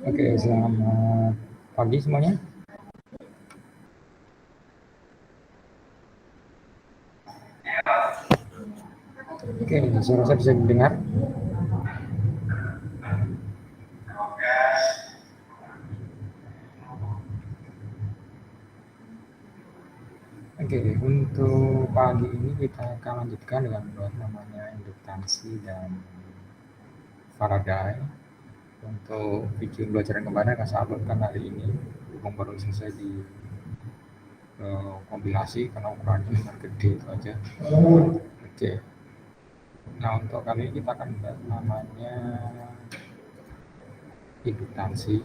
Oke, selamat pagi semuanya. Oke, suara saya bisa didengar. Oke, untuk pagi ini kita akan lanjutkan dengan buat namanya induktansi dan Faraday. Untuk video pembelajaran kemarin akan saya uploadkan hari ini. Belum baru selesai di kompilasi karena ukurannya lumayan gede itu aja. Oke. Nah, untuk kali ini kita akan bahas namanya induktansi.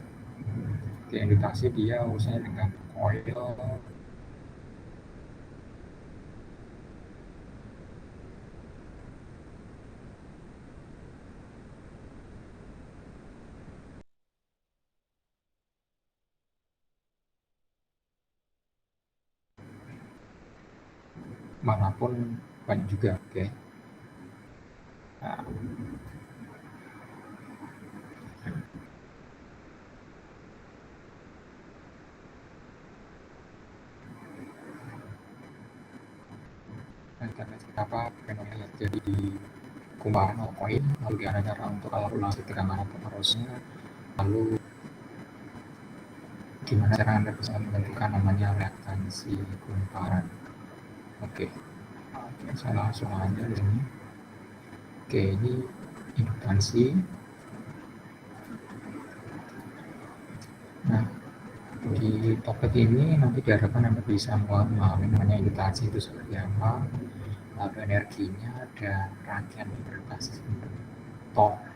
Oke, induktansi dia urusannya dengan coil manapun banyak juga. Oke. Nah, karena kenapa fenomena terjadi di kumparan atau koin, lalu gimana cara untuk kalkulasi tekanan atau arusnya, lalu gimana cara Anda bisa menentukan namanya reaktansi kumparan. Oke, saya langsung aja di sini. Oke, ini induktansi. Nah, di topik ini nanti diharapkan Anda bisa memahami namanya induktansi itu seperti apa, lalu energinya, dan rangkaian berbasis bentuk torque.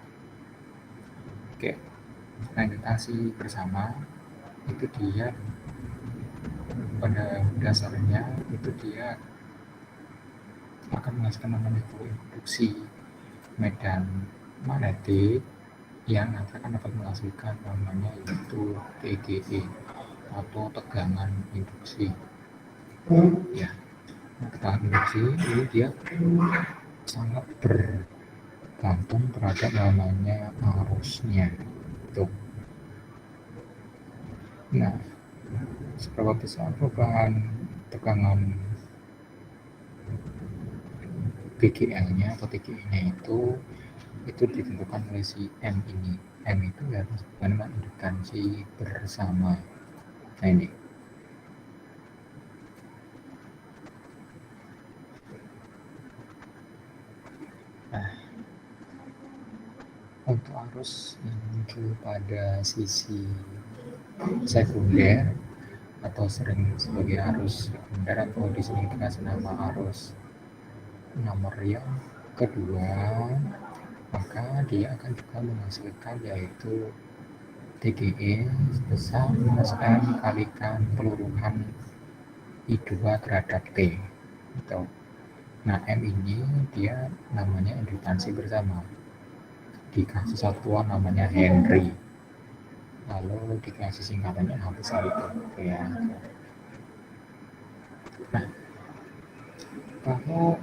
Oke, nah induktansi bersama itu dia pada dasarnya itu dia akan menghasilkan namanya induksi medan magnetik yang nanti akan dapat menghasilkan namanya itu TGE atau tegangan induksi. Ya, nah, tegangan induksi ini dia sangat bergantung terhadap namanya arusnya. Tuh. Nah, seberapa besar perubahan tegangan BGL-nya atau TGE-nya itu ditentukan oleh si M ini. M itu ya bagaimana indukansi bersama. Nah ini. Nah, untuk arus menuju pada sisi sekunder atau sering sebagai arus sekunder atau di sini kita kasih nama arus nomor yang kedua, maka dia akan juga menghasilkan yaitu TGE sebesar minus M kalikan peluruhan I2 terhadap T. Gitu. Nah, M ini dia namanya indukansi bersama. Dikasih satuan namanya Henry. Lalu dikasih singkatannya habis itu. Ya. Nah, kalau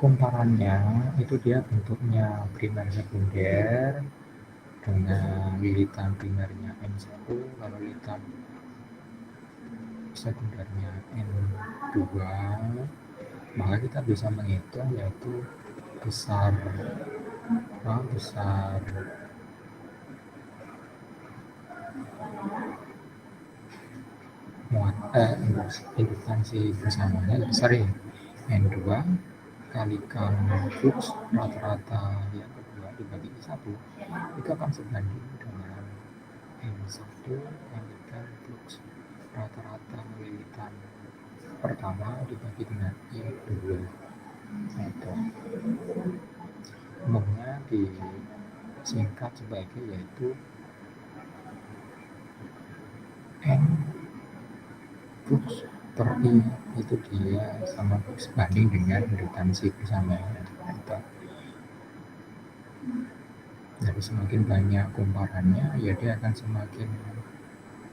kumparannya itu dia bentuknya primer sekunder dengan lilitan primernya N1, lalu lilitan sekundernya N2, maka kita bisa menghitung yaitu besar indukansi bersamanya besar ya, N2 kalikan flux rata-rata yang kedua dibagi satu itu akan sebanding dengan N1 kalikan flux rata-rata lilitan pertama dibagi dengan I2. Nah, itu umumnya disingkat sebagai yaitu N flux per I itu dia sama sebanding dengan indukansi bersamanya. Jadi semakin banyak kumparannya ya dia akan semakin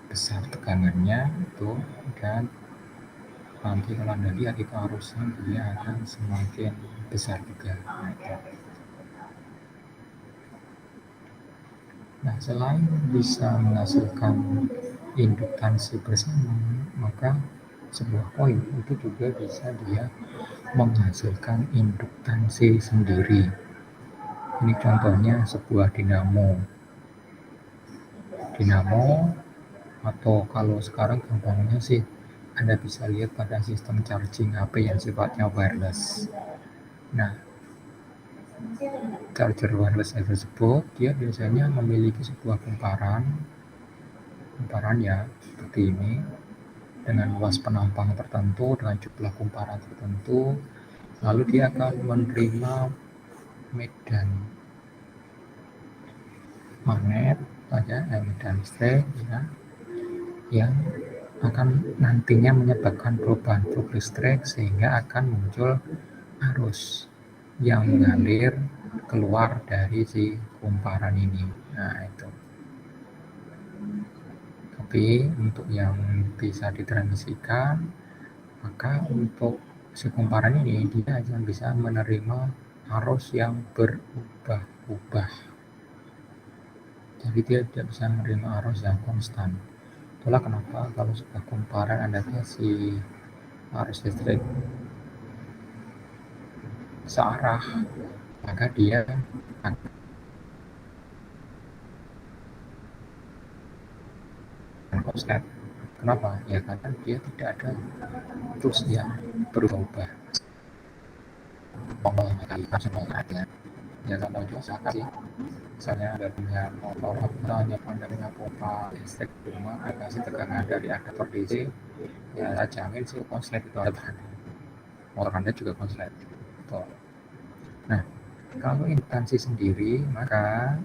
besar tegangannya itu, dan nanti kalau Anda lihat itu arusnya dia akan semakin besar juga. Nah, selain bisa menghasilkan induktansi bersama, maka sebuah koil itu juga bisa dia menghasilkan induktansi sendiri. Ini contohnya sebuah dinamo. Dinamo, atau kalau sekarang gampangnya sih Anda bisa lihat pada sistem charging HP yang sifatnya wireless. Nah, charger wireless tersebut dia biasanya memiliki sebuah kumparan ya seperti ini, dengan luas penampang tertentu, dengan jumlah kumparan tertentu, lalu dia akan menerima medan magnet saja, medan listrik ya, yang akan nantinya menyebabkan perubahan flux listrik sehingga akan muncul arus yang mengalir keluar dari si kumparan ini. Nah, itu. Tapi untuk yang bisa ditransmisikan, maka untuk si kumparan ini dia hanya bisa menerima arus yang berubah-ubah. Jadi dia tidak bisa menerima arus yang konstan. Itulah kenapa kalau sebuah kumparan Anda kasih arus listrik searah, maka dia akan konslet. Kenapa? Ya karena dia tidak ada terus yang berubah-ubah. Langsung ada. Ya kalau juga sama sih. Misalnya Anda punya motor, misalnya Anda punya pompa listrik di rumah, Anda kasih tegangan dari adaptor DC, ya saya jamin sih konslet itu ada. Motor Anda juga konslet. Tuh. Nah, kalau instansi sendiri, maka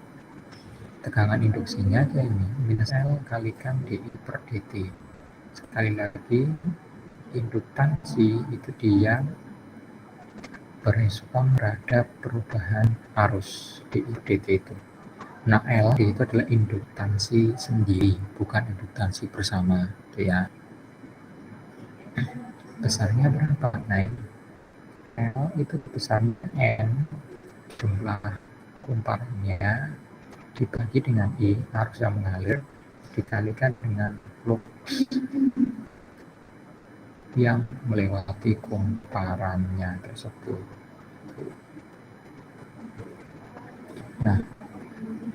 tegangan induksinya kayak ini, minus L kalikan DI per dt. Sekali lagi, induktansi itu dia berespon terhadap perubahan arus DI dt itu. Nah, L itu adalah induktansi sendiri, bukan induktansi bersama, gitu ya. Besarnya berapa? Nah, L itu besarnya N, jumlah kumparannya, dibagi dengan I, arus yang mengalir, dikalikan dengan flux yang melewati kumparannya tersebut. Nah,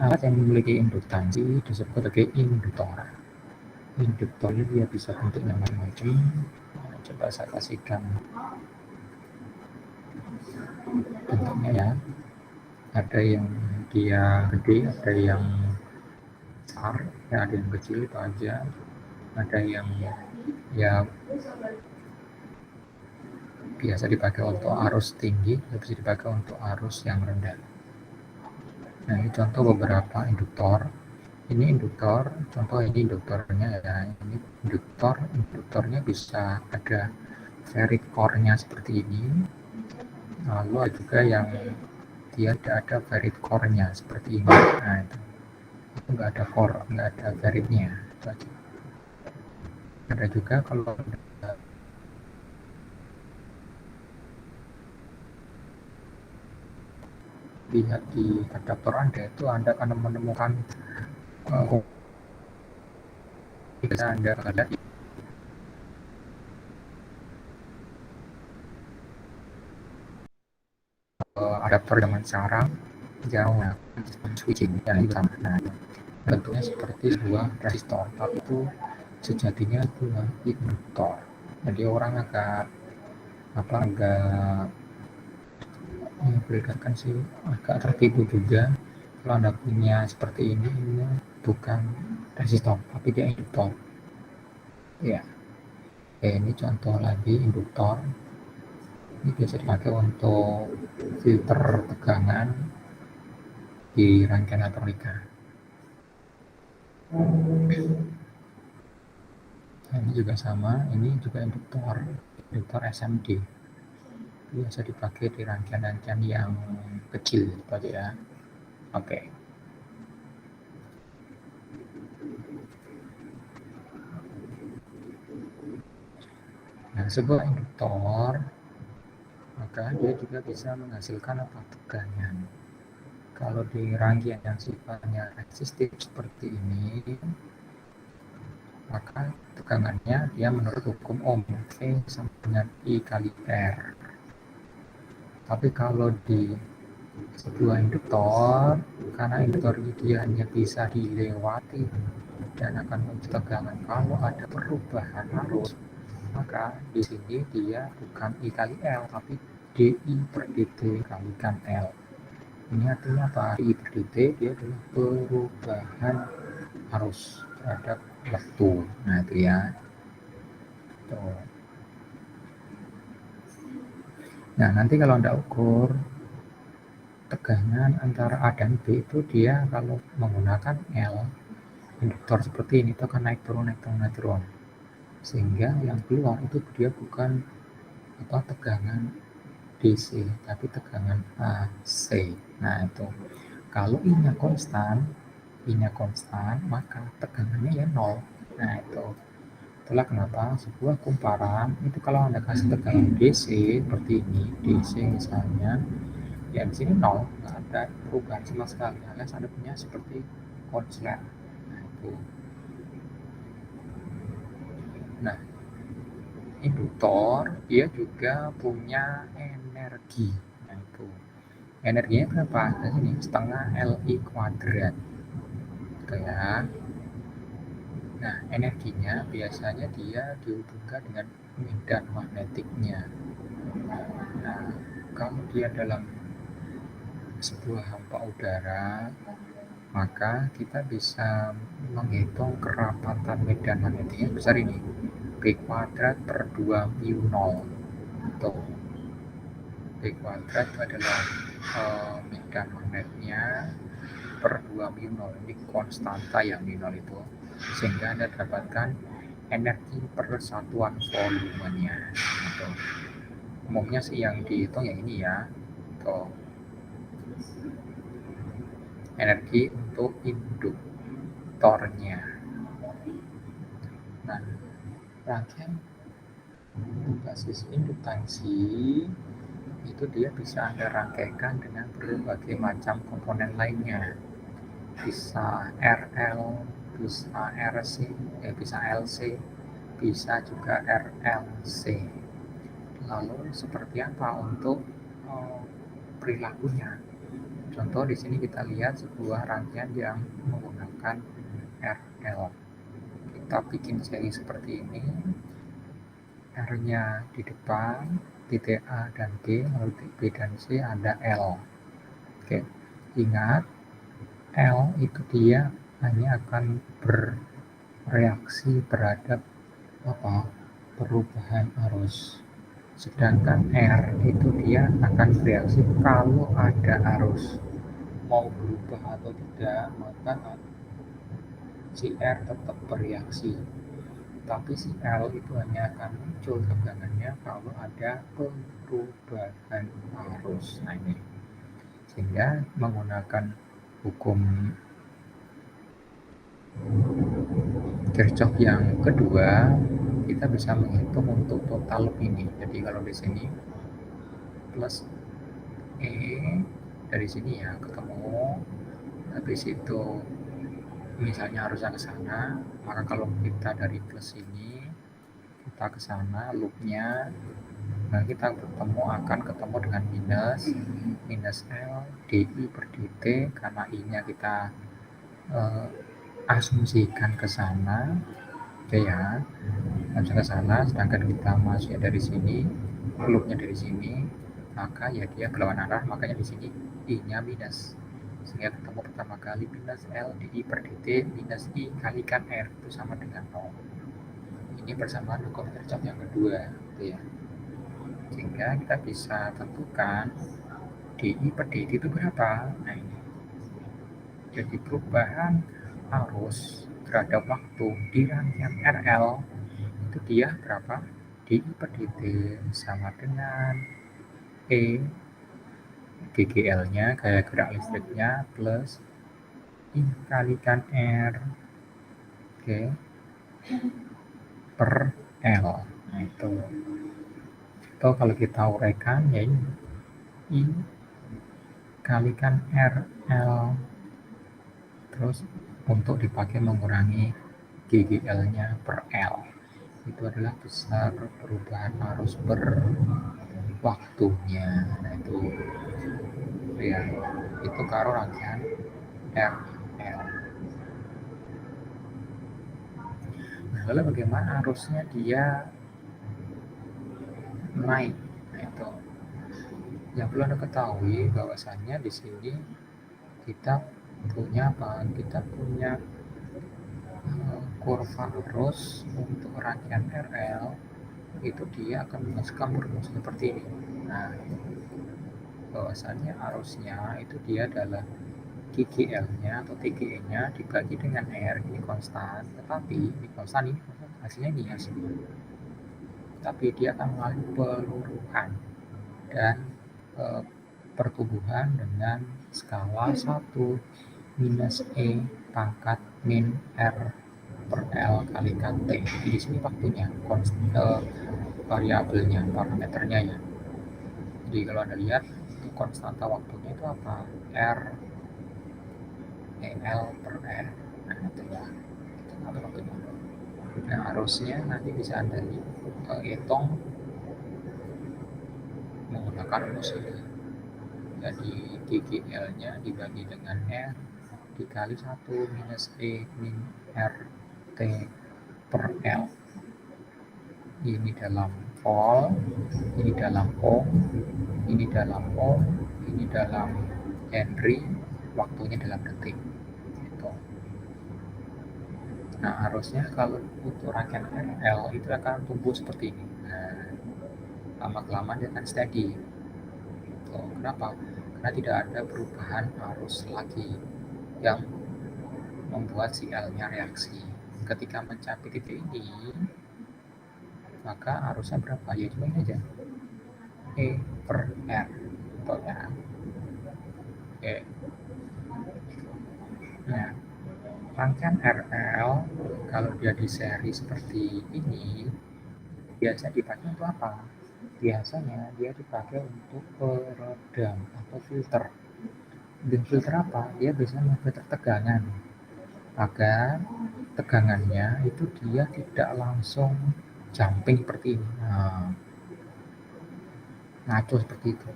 alat yang memiliki induktansi disebut sebagai induktor. Induktor ini dia bisa bentuknya macam-macam. Nah, coba saya kasihkan bentuknya ya. Ada yang dia gede, ada yang besar, ya ada yang kecil itu aja. Ada yang ya biasa dipakai untuk arus tinggi, bisa dipakai untuk arus yang rendah. Nah, ini contoh beberapa induktor. Ini induktor, contoh ini induktornya ya. Ini induktornya bisa ada ferrite core-nya seperti ini. Lalu ada juga yang dia tidak ada ferrite core-nya seperti ini. Nah, itu nggak ada core, nggak ada ferrite-nya. Itu aja. Ada juga kalau lihat di adaptor Anda itu Anda akan menemukan bisa Anda lihat adaptor zaman sekarang jauh switching ya itu sama. Nah, bentuknya seperti sebuah resistor, tapi itu sejatinya adalah induktor. Jadi orang agak boleh dikatakan sih agak tertipu juga kalau Anda punya seperti ini bukan resistor tapi dia induktor ya. Ini contoh lagi induktor. Ini biasa dipakai untuk filter tegangan di rangkaian elektronika. Nah, ini juga sama, ini juga induktor SMD, biasa dipakai di rangkaian-rangkaian yang kecil gitu ya. Oke. Nah, sebuah induktor maka dia juga bisa menghasilkan tegangan. Kalau di rangkaian yang sifatnya resistif seperti ini, maka tegangannya dia menurut hukum Ohm, V sama dengan I kali R. Tapi kalau di sebuah induktor, karena induktor ini dia hanya bisa dilewati dan akan muncul tegangan kalau ada perubahan arus, maka di sini dia bukan I kali L tapi DI per dt kalikan L. Ini artinya apa? DI per dt dia adalah perubahan arus terhadap waktu. Nah itu ya. Tuh. Nah nanti kalau Anda ukur tegangan antara A dan B itu dia kalau menggunakan L induktor seperti ini itu akan naik turun naik turun naik turun, sehingga yang keluar itu dia bukan tegangan DC tapi tegangan AC. Nah itu kalau I-nya konstan maka tegangannya ya nol. Nah itulah kenapa sebuah kumparan itu kalau Anda kasih tegangan DC seperti ini, DC misalnya, ya di sini nol, nggak ada perubahan sama sekali alias Anda punya seperti konslet. Nah induktor dia juga punya energi. Nah itu energinya berapa? Nah, ini setengah Li kuadrat gitu ya. Nah energinya biasanya dia dihubungkan dengan medan magnetiknya. Nah kalau dia dalam sebuah hampa udara, maka kita bisa menghitung kerapatan medan magnetiknya besar ini, B kuadrat per 2 mu 0. Tuh, B kuadrat itu adalah medan magnetnya per 2 mu 0. Ini konstanta ya mu 0 itu, sehingga Anda dapatkan energi per satuan volumenya. Gitu. Umumnya sih yang dihitung yang ini ya. Tuh. Energi untuk induktornya. Nah, rangkaian basis induktansi itu dia bisa Anda rangkaikan dengan berbagai macam komponen lainnya. Bisa RL, bisa RC, bisa LC, bisa juga RLC. Lalu seperti apa untuk perilakunya? Contoh di sini kita lihat sebuah rangkaian yang menggunakan RL. Kita bikin seri seperti ini. R-nya di depan, titik A dan B, lalu titik B dan C ada L. Oke, ingat L itu dia hanya akan bereaksi terhadap perubahan arus. Sedangkan R itu dia akan bereaksi kalau ada arus. Mau berubah atau tidak, maka si R tetap bereaksi. Tapi si L itu hanya akan muncul tegangannya kalau ada perubahan arus. Nah ini, sehingga menggunakan hukum Kirchhoff yang kedua, kita bisa menghitung untuk total loop ini. Jadi kalau di sini plus E dari sini ya ketemu, habis itu misalnya harusnya ke sana, maka kalau kita dari plus ini kita ke sana loopnya, nah kita akan ketemu dengan minus L DI per dt, karena I nya kita asumsikan ke sana, oke ya, langsung ke sana, sedangkan kita masuk dari sini, loopnya dari sini, maka ya dia berlawan arah, makanya di sini I nya minus, sehingga ketemu pertama kali minus L DI per dt minus I kalikan R itu sama dengan 0. Ini persamaan hukum Kirchhoff yang kedua, gitu ya. Sehingga kita bisa tentukan DI per dt itu berapa. Nah ini, jadi perubahan arus terhadap waktu di rangkaian RL itu dia berapa? DI per dt sama dengan E GGL nya gaya gerak listriknya plus I kalikan R, oke, per L. Nah itu kalau kita uraikan ya ini I kalikan RL, terus untuk dipakai mengurangi GGL-nya per L. Itu adalah besar perubahan arus per waktunya. Nah itu ya, itu karo rangkaian RL. Nah, lalu bagaimana arusnya dia naik? Nah itu yang perlu Anda ketahui bahwasannya di sini kita punya apa? Kita punya kurva arus untuk rangkaian RL itu dia akan menghasilkan berumus seperti ini. Nah, bahwasannya arusnya itu dia adalah GGL-nya atau TGE-nya dibagi dengan R, ini konstan, tetapi ini konstan, ini hasilnya ini hasilnya. Tapi dia akan mengalami peluruhan dan pertumbuhan dengan skala 1 minus E pangkat min R per L kalikan T. Jadi di sini waktunya, variabelnya, parameternya ya. Jadi kalau Anda lihat itu konstanta waktunya itu apa? R EL per R. Nah itu ya, itu apa waktunya. Nah arusnya nanti bisa Anda hitung menggunakan rumus ini. Jadi GGL-nya dibagi dengan R dikali 1 minus E min R T per L. Ini dalam volt, ini dalam ohm, ini dalam ohm, ini dalam Henry, waktunya dalam detik. Gitu. Nah arusnya kalau untuk rangkaian RL itu akan tumbuh seperti ini. Nah, lama-kelamaan dia akan steady. Gitu. Kenapa? Karena tidak ada perubahan arus lagi yang membuat si L-nya reaksi. Ketika mencapai titik ini, maka arusnya berapa? Ya cuma ini aja, E per R. Contohnya Oke. Nah, rangkaian RL kalau dia di seri seperti ini biasanya dipakai untuk apa? Biasanya dia dipakai untuk peredam atau filter. Dan filter apa? Dia biasanya memfilter tegangan agar tegangannya itu dia tidak langsung jumping seperti ini. Nah, ngaco seperti itu.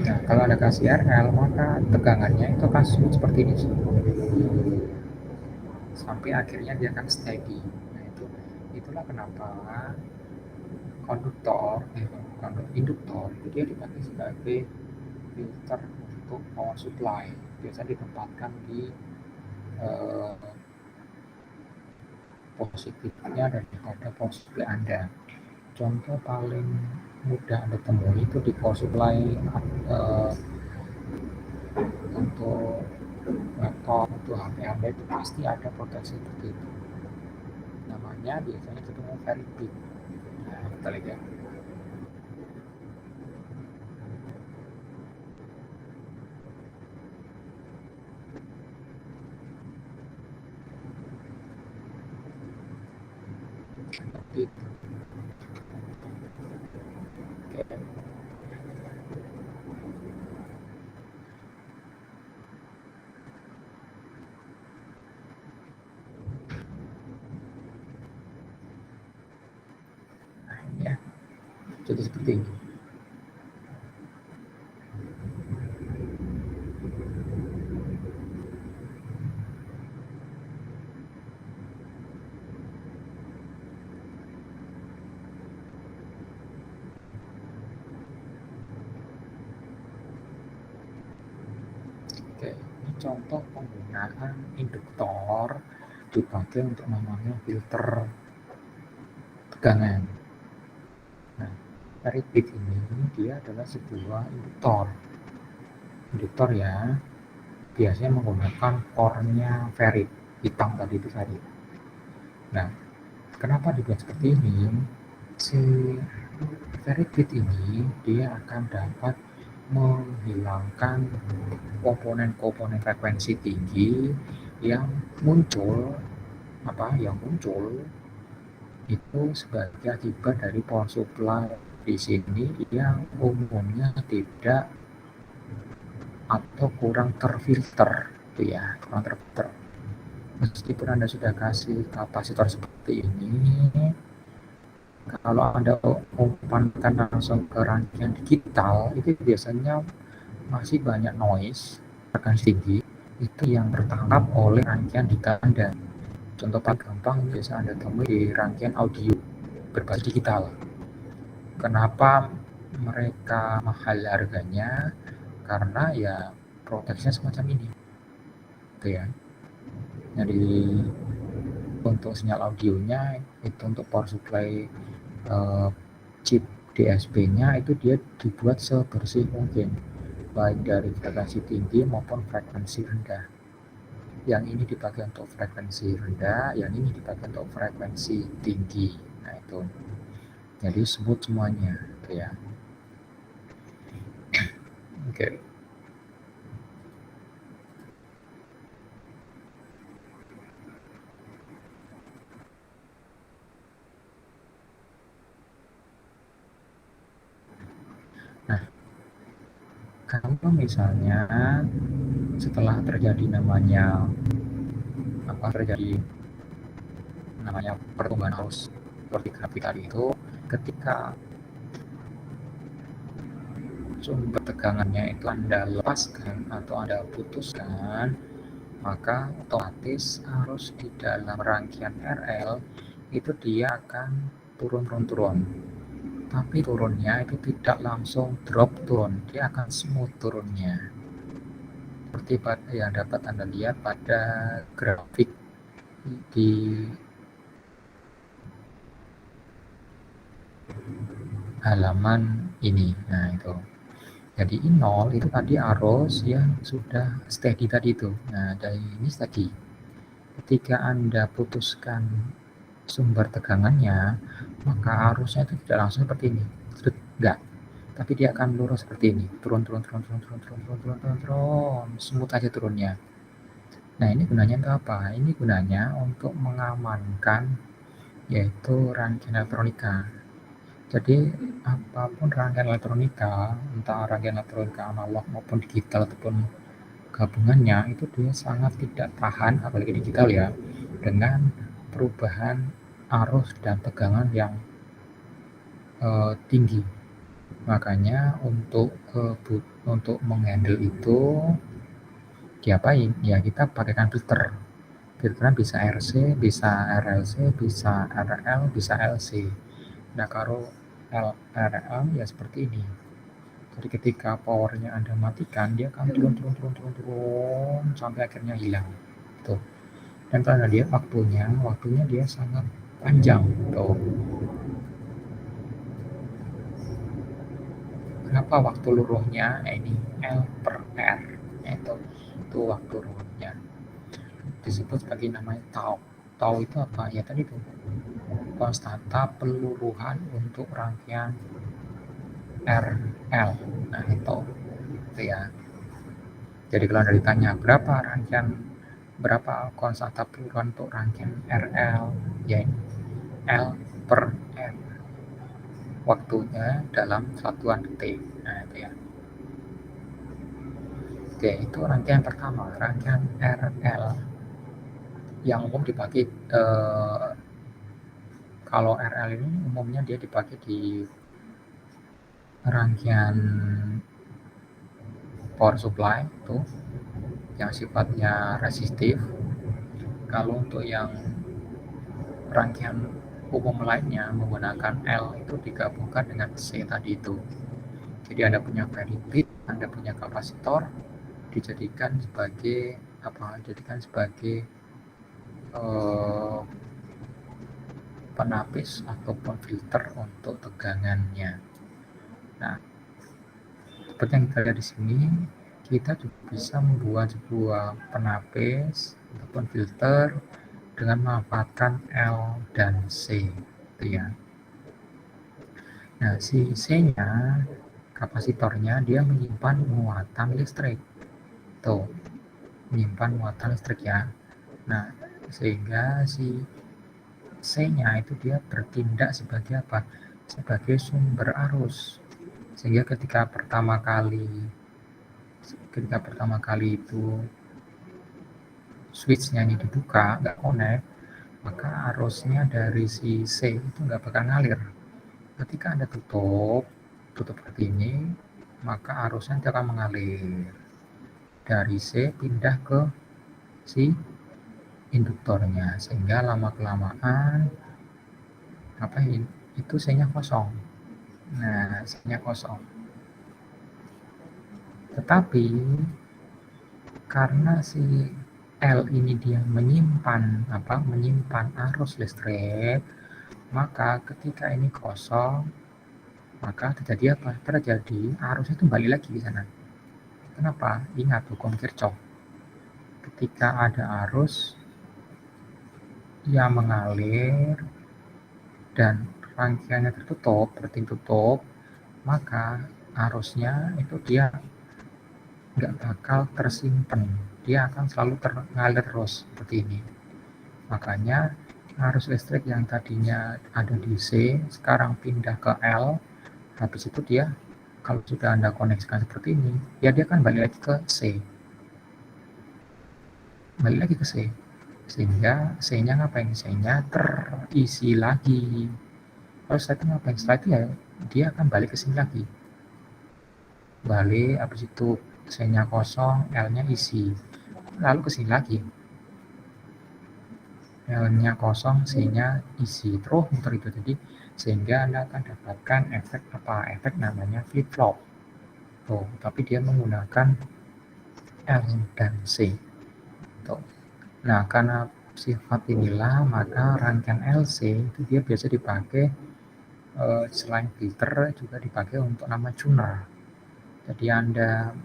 Nah, kalau ada kasih RL maka tegangannya itu akan seperti ini sampai akhirnya dia akan steady. Nah, itulah kenapa induktor itu dia dipakai sebagai filter untuk power supply. Biasa ditempatkan di positifnya daripada power supply Anda. Contoh paling mudah Anda temui itu di power supply untuk laptop, untuk HP Anda itu pasti ada proteksi seperti itu. Namanya biasanya ketemu very big. Nah, kita lihat ya. Seperti itu. Oke. Nah, ini ya. Jadi seperti ini. Oke, ini contoh penggunaan induktor dipakai untuk namanya filter tegangan. Nah, ferrite bit ini dia adalah sebuah induktor. Induktor ya, biasanya menggunakan core-nya ferrite, hitam tadi itu ferrite. Nah, kenapa dibuat seperti ini? Si ferrite bit ini dia akan dapat menghilangkan komponen-komponen frekuensi tinggi yang muncul itu sebagai akibat dari power supply di sini yang umumnya tidak atau kurang terfilter, itu ya, kurang terfilter. Meskipun Anda sudah kasih kapasitor seperti ini, kalau Anda umpankan langsung ke rangkaian digital, itu biasanya masih banyak noise, frekuensi tinggi, itu yang tertangkap oleh rangkaian digital Anda. Contoh paling gampang biasa Anda temui di rangkaian audio berbasis digital. Kenapa mereka mahal harganya? Karena ya proteksinya semacam ini, gitu ya. Jadi untuk sinyal audionya itu untuk power supply chip DSP-nya itu dia dibuat sebersih mungkin, baik dari frekuensi tinggi maupun frekuensi rendah. Yang ini dipakai untuk frekuensi rendah, yang ini dipakai untuk frekuensi tinggi. Nah itu, jadi smooth semuanya, gitu ya. Oke. Nah, kalau misalnya setelah terjadi namanya pertumbuhan arus seperti grafik tadi itu, ketika sumber tegangannya itu Anda lepaskan atau Anda putuskan, maka otomatis arus di dalam rangkaian RL itu dia akan turun. Tapi turunnya itu tidak langsung drop turun, dia akan smooth turunnya. Seperti yang dapat Anda lihat pada grafik di halaman ini. Nah itu, jadi I0 itu tadi arus yang sudah steady tadi itu. Nah dari ini steady. Ketika Anda putuskan sumber tegangannya, maka arusnya itu tidak langsung seperti ini, enggak, tapi dia akan lurus seperti ini, turun, smooth aja turunnya. Nah ini gunanya untuk apa? Ini gunanya untuk mengamankan yaitu rangkaian elektronika. Jadi apapun rangkaian elektronika, entah rangkaian elektronika analog maupun digital ataupun gabungannya, itu dia sangat tidak tahan, apalagi digital ya, dengan perubahan arus dan tegangan yang tinggi. Makanya untuk menghandle itu diapain? Ya kita pakaikan filter. Filternya bisa RC, bisa RLC, bisa RL, bisa LC. Nah kalau RL ya seperti ini. Jadi ketika powernya Anda matikan, dia akan turun sampai akhirnya hilang. Tuh. Dan kalau Anda lihat waktunya dia sangat panjang. Tuh. Berapa waktu luruhnya? Ini L per R. Itu waktu luruhnya. Disebut sebagai namanya tau. Tau itu apa? Ya tadi itu konstanta peluruhan untuk rangkaian RL. Nah itu ya. Jadi kalau Anda ditanya berapa konstanta peluruhan untuk rangkaian RL, ya ini L per R, waktunya dalam satuan detik. Nah itu ya. Oke, itu rangkaian pertama, rangkaian RL yang umum dipakai. Kalau RL ini umumnya dia dipakai di rangkaian power supply itu yang sifatnya resistif. Kalau untuk yang rangkaian umum lainnya menggunakan L itu digabungkan dengan C tadi itu. Jadi Anda punya variabel, Anda punya kapasitor, dijadikan sebagai penapis ataupun filter untuk tegangannya. Nah, seperti yang kita lihat di sini, kita juga bisa membuat sebuah penapis ataupun filter dengan memanfaatkan L dan C, gitu ya. Nah, si C-nya, kapasitornya, dia menyimpan muatan listrik. Tuh, menyimpan muatan listrik ya. Nah, sehingga si C-nya itu dia bertindak sebagai apa? sebagai sumber arus, sehingga ketika pertama kali itu switch-nya ini dibuka, nggak connect, maka arusnya dari si C itu nggak bakal ngalir. Ketika Anda tutup seperti ini, maka arusnya akan mengalir dari C pindah ke si induktornya, sehingga lama-kelamaan itu C-nya kosong. Nah, C-nya kosong. Tetapi karena si L ini dia menyimpan arus listrik, maka ketika ini kosong, maka terjadi apa? Terjadi arusnya itu balik lagi ke sana. Kenapa? Ingat hukum Kirchhoff. Ketika ada arus yang mengalir dan rangkaiannya tertutup, maka arusnya itu dia nggak bakal tersimpan, dia akan selalu mengalir terus seperti ini. Makanya arus listrik yang tadinya ada di C sekarang pindah ke L, habis itu dia kalau sudah Anda koneksikan seperti ini, ya dia akan balik lagi ke C, sehingga C-nya ngapain? C-nya terisi lagi. Terus setelah itu ngapain? Setelah itu ya dia akan balik ke sini lagi, habis itu C-nya kosong, L-nya isi, lalu ke sini lagi, L-nya kosong, C-nya isi, terus muter itu. Jadi sehingga Anda akan dapatkan efek namanya flip-flop. Tapi dia menggunakan L dan C. Nah, karena sifat inilah, maka rangkaian LC itu dia biasa dipakai selain filter juga dipakai untuk nama tuner. Jadi Anda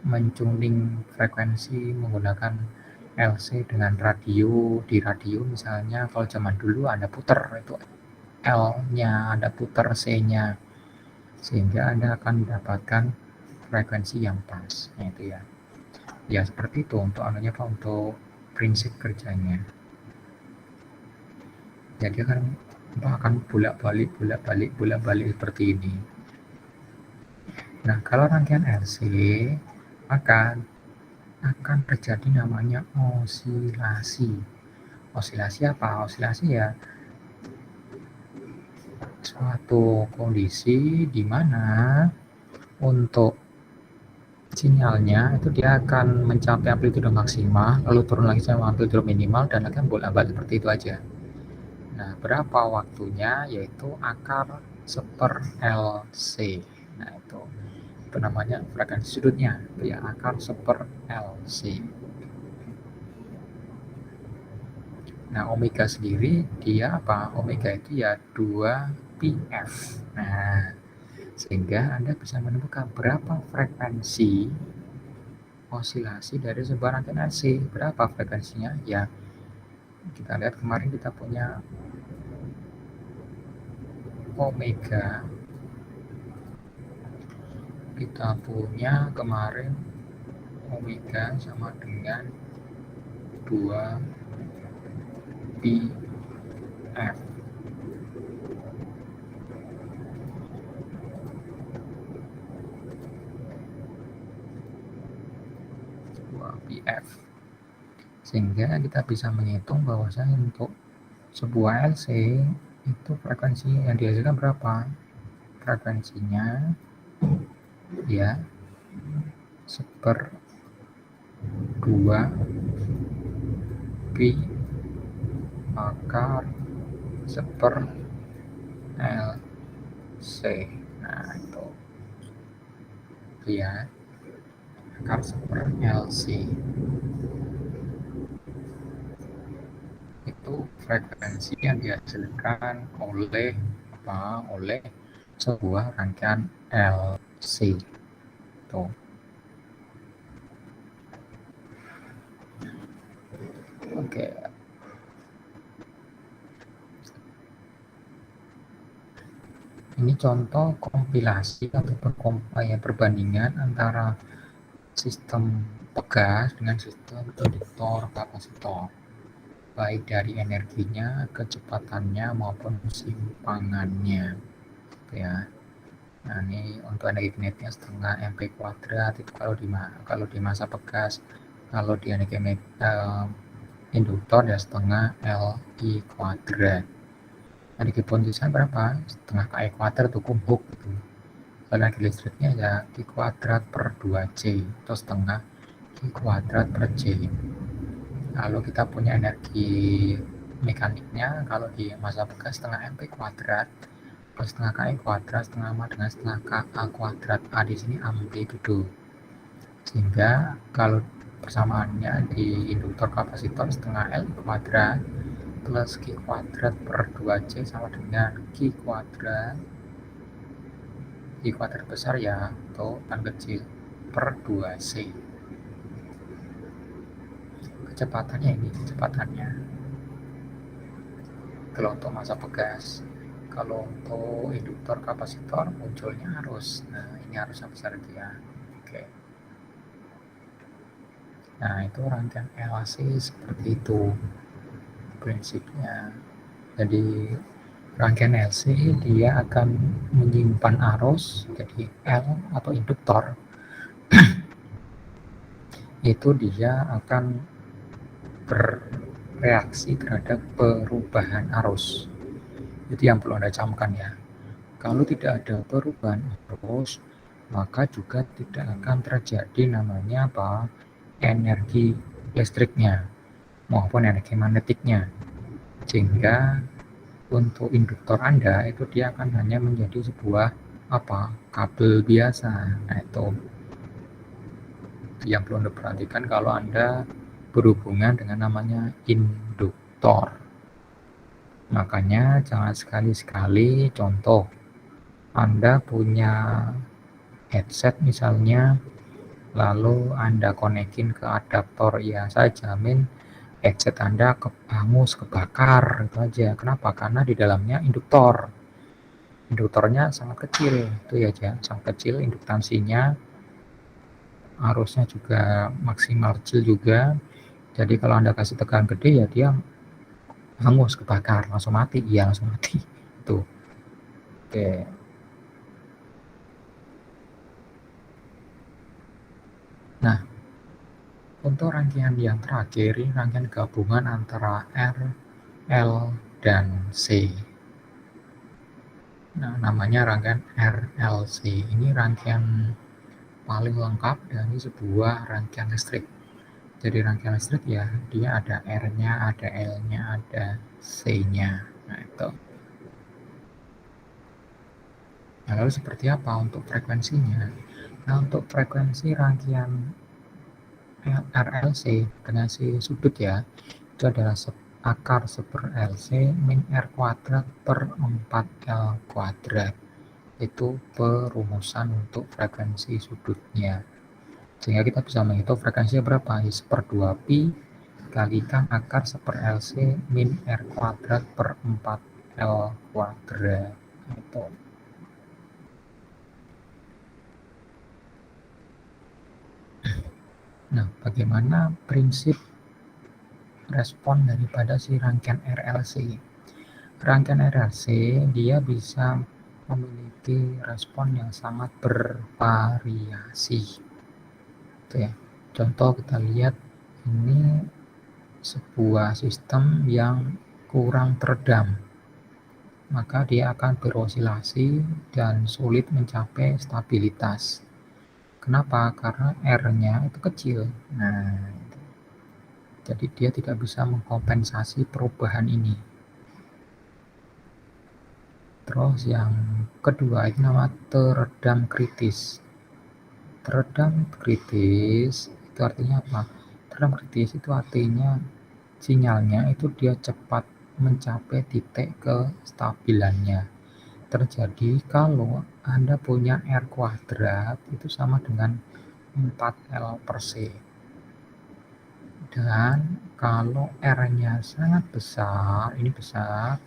mentuning frekuensi menggunakan LC dengan radio. Di radio misalnya kalau zaman dulu Anda putar itu L-nya, Anda putar C-nya, sehingga Anda akan mendapatkan frekuensi yang pas. Nah, itu ya. Ya seperti itu untuk untuk prinsip kerjanya. Jadi akan bolak-balik seperti ini. Nah, kalau rangkaian RC, maka akan terjadi namanya osilasi. Osilasi apa? Osilasi ya suatu kondisi di mana untuk sinyalnya itu dia akan mencapai amplitude maksimal, lalu turun lagi sampai amplitude minimal, dan akan bolak-balik seperti itu aja. Nah, berapa waktunya? Yaitu akar seper LC. Nah, itu namanya frekuensi sudutnya, ya, akar seper LC. Nah, omega sendiri dia apa? Omega itu ya 2πf. Nah, sehingga Anda bisa menemukan berapa frekuensi osilasi dari sebuah rangkaian LC. Berapa frekuensinya? Ya, kita lihat kemarin kita punya omega. Kita punya kemarin omega sama dengan 2πf. Sehingga kita bisa menghitung bahwasanya untuk sebuah LC itu frekuensi yang dihasilkan berapa? Frekuensinya ya seper 2 pi akar seper LC. Nah, itu ya akar seper LC itu frekuensi yang dihasilkan oleh sebuah rangkaian LC. Tuh. Oke. Ini contoh kompilasi atau perbandingan antara sistem pegas dengan sistem induktor kapasitor, baik dari energinya, kecepatannya, maupun simpangannya. gitu ya. Nah, ini untuk energi kinetiknya setengah mv kuadrat itu kalau di massa pegas. Kalau di energi induktor ya setengah Li kuadrat. Energi posisinya berapa? Setengah Ki kuadrat itu kumbuk gitu. Kalau energi listriknya ya Q kuadrat per 2C atau setengah Q kuadrat per J. Lalu kita punya energi mekaniknya kalau di massa pegas setengah mv kuadrat plus setengah Ki kuadrat setengah sama dengan setengah Ka kuadrat. A di sini amplitudo. Sehingga kalau persamaannya di induktor kapasitor setengah L kuadrat plus Q kuadrat per 2C sama dengan Q kuadrat besar ya atau tan kecil per 2C. Kecepatannya kalau untuk massa pegas. Kalau untuk induktor kapasitor munculnya arus. Nah, ini arusnya besar dia. Oke. Nah, itu rangkaian LC seperti itu prinsipnya. Jadi rangkaian LC dia akan menyimpan arus, jadi L atau induktor itu dia akan bereaksi terhadap perubahan arus. Itu yang perlu Anda camkan ya. Kalau tidak ada perubahan arus, maka juga tidak akan terjadi namanya apa? Energi listriknya maupun energi magnetiknya. Sehingga untuk induktor Anda itu dia akan hanya menjadi sebuah kabel biasa. Nah, itu yang perlu Anda perhatikan kalau Anda berhubungan dengan namanya induktor. Makanya jangan sekali-sekali contoh Anda punya headset misalnya lalu Anda konekin ke adaptor, ya saya jamin headset Anda hangus, kebakar, itu aja. Kenapa? Karena di dalamnya induktornya sangat kecil, itu ya aja, sangat kecil induktansinya, arusnya juga maksimal kecil juga. Jadi kalau Anda kasih tegangan gede ya dia hangus, kebakar, langsung mati. Iya, langsung mati. Tuh. Oke. Nah, untuk rangkaian yang terakhir, ini rangkaian gabungan antara R, L, dan C. Nah, namanya rangkaian RLC. Ini rangkaian paling lengkap dari sebuah rangkaian listrik. Jadi rangkaian listrik ya, dia ada R-nya, ada L-nya, ada C-nya. Nah, itu. Nah, lalu seperti apa untuk frekuensinya? Nah, untuk frekuensi rangkaian RLC dengan si sudut ya, itu adalah akar 1/LC min R kuadrat per 4L kuadrat. Itu perumusan untuk frekuensi sudutnya. Sehingga kita bisa menghitung frekuensinya berapa? 1/2pi kalikan akar 1/LC min R kuadrat per 4L kuadrat. Itu. Nah, bagaimana prinsip respon daripada si rangkaian RLC? Rangkaian RLC dia bisa memiliki respon yang sangat bervariasi. Itu ya. Contoh kita lihat ini sebuah sistem yang kurang teredam, maka dia akan berosilasi dan sulit mencapai stabilitas. Kenapa? Karena R-nya itu kecil. Nah, jadi dia tidak bisa mengkompensasi perubahan ini. Terus yang kedua itu nama teredam kritis. Teredam kritis itu artinya apa? Teredam kritis itu artinya sinyalnya itu dia cepat mencapai titik kestabilannya. Terjadi kalau Anda punya R kuadrat itu sama dengan 4L per C. Dan kalau R-nya sangat besar, ini besar,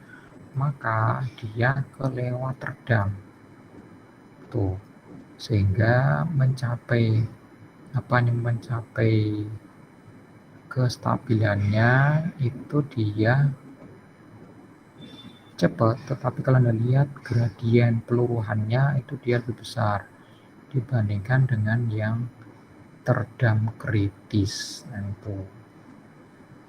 maka dia kelewat redam. Tuh. Sehingga mencapai kestabilannya itu dia cepat, tetapi kalau Anda lihat gradien peluruhannya itu dia lebih besar dibandingkan dengan yang teredam kritis. Nah, itu.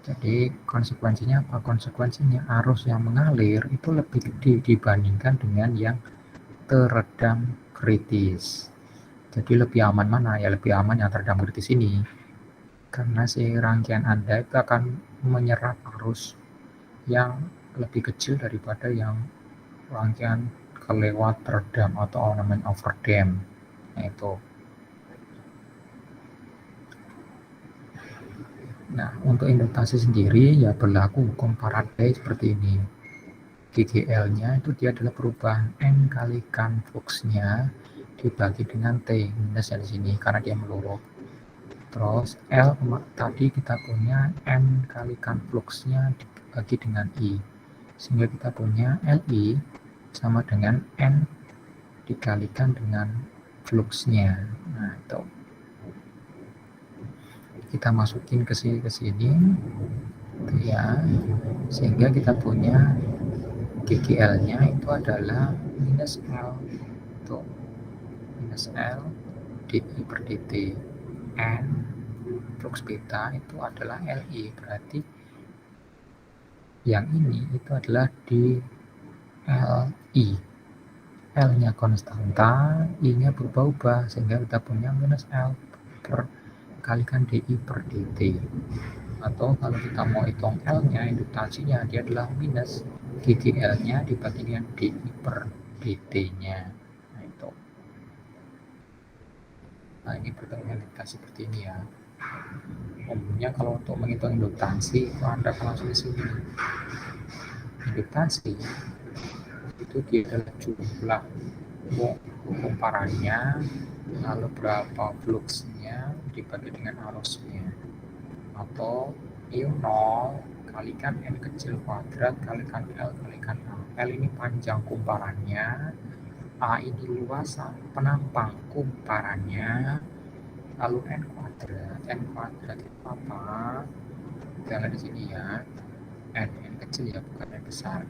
Jadi konsekuensinya apa? Konsekuensinya arus yang mengalir itu lebih gede dibandingkan dengan yang teredam kritis. Jadi lebih aman mana? Ya lebih aman yang teredam kritis ini. Karena si rangkaian Anda itu akan menyerap arus yang lebih kecil daripada yang rangkaian kelewat teredam atau namanya overdam. Nah, itu. Nah, untuk induktasi sendiri ya berlaku hukum Faraday seperti ini. GGL-nya itu dia adalah perubahan N kalikan fluxnya dibagi dengan T minusnya di sini karena dia meluruk. Terus L tadi kita punya N kalikan fluxnya dibagi dengan I. Sehingga kita punya LI sama dengan N dikalikan dengan fluxnya. Nah, itu. Kita masukin ke sini ya. Sehingga kita punya GGL-nya itu adalah minus L. Tuh. Minus L dI per dt. N flux beta itu adalah LI, berarti yang ini itu adalah DLI. L-nya konstanta, I-nya berubah-ubah, sehingga kita punya minus L per kalikan DI per dt. Atau kalau kita mau hitung L-nya, induktasinya, dia adalah minus GGL-nya dibagi dengan DI per dt-nya. Nah, itu. Nah, ini pertemuan induktasi seperti ini ya. Umumnya kalau untuk menghitung induktasi, itu Anda akan langsung di sini. Induktasi itu dia adalah jumlah kumparannya, lalu berapa fluxnya dibagi dengan arusnya, atau I0 kalikan N kecil kuadrat kalikan L kalikan A. L ini panjang kumparannya, A ini luasan penampang kumparannya, lalu N kuadrat itu apa? Jangan di sini ya, N kecil ya, bukan N besar.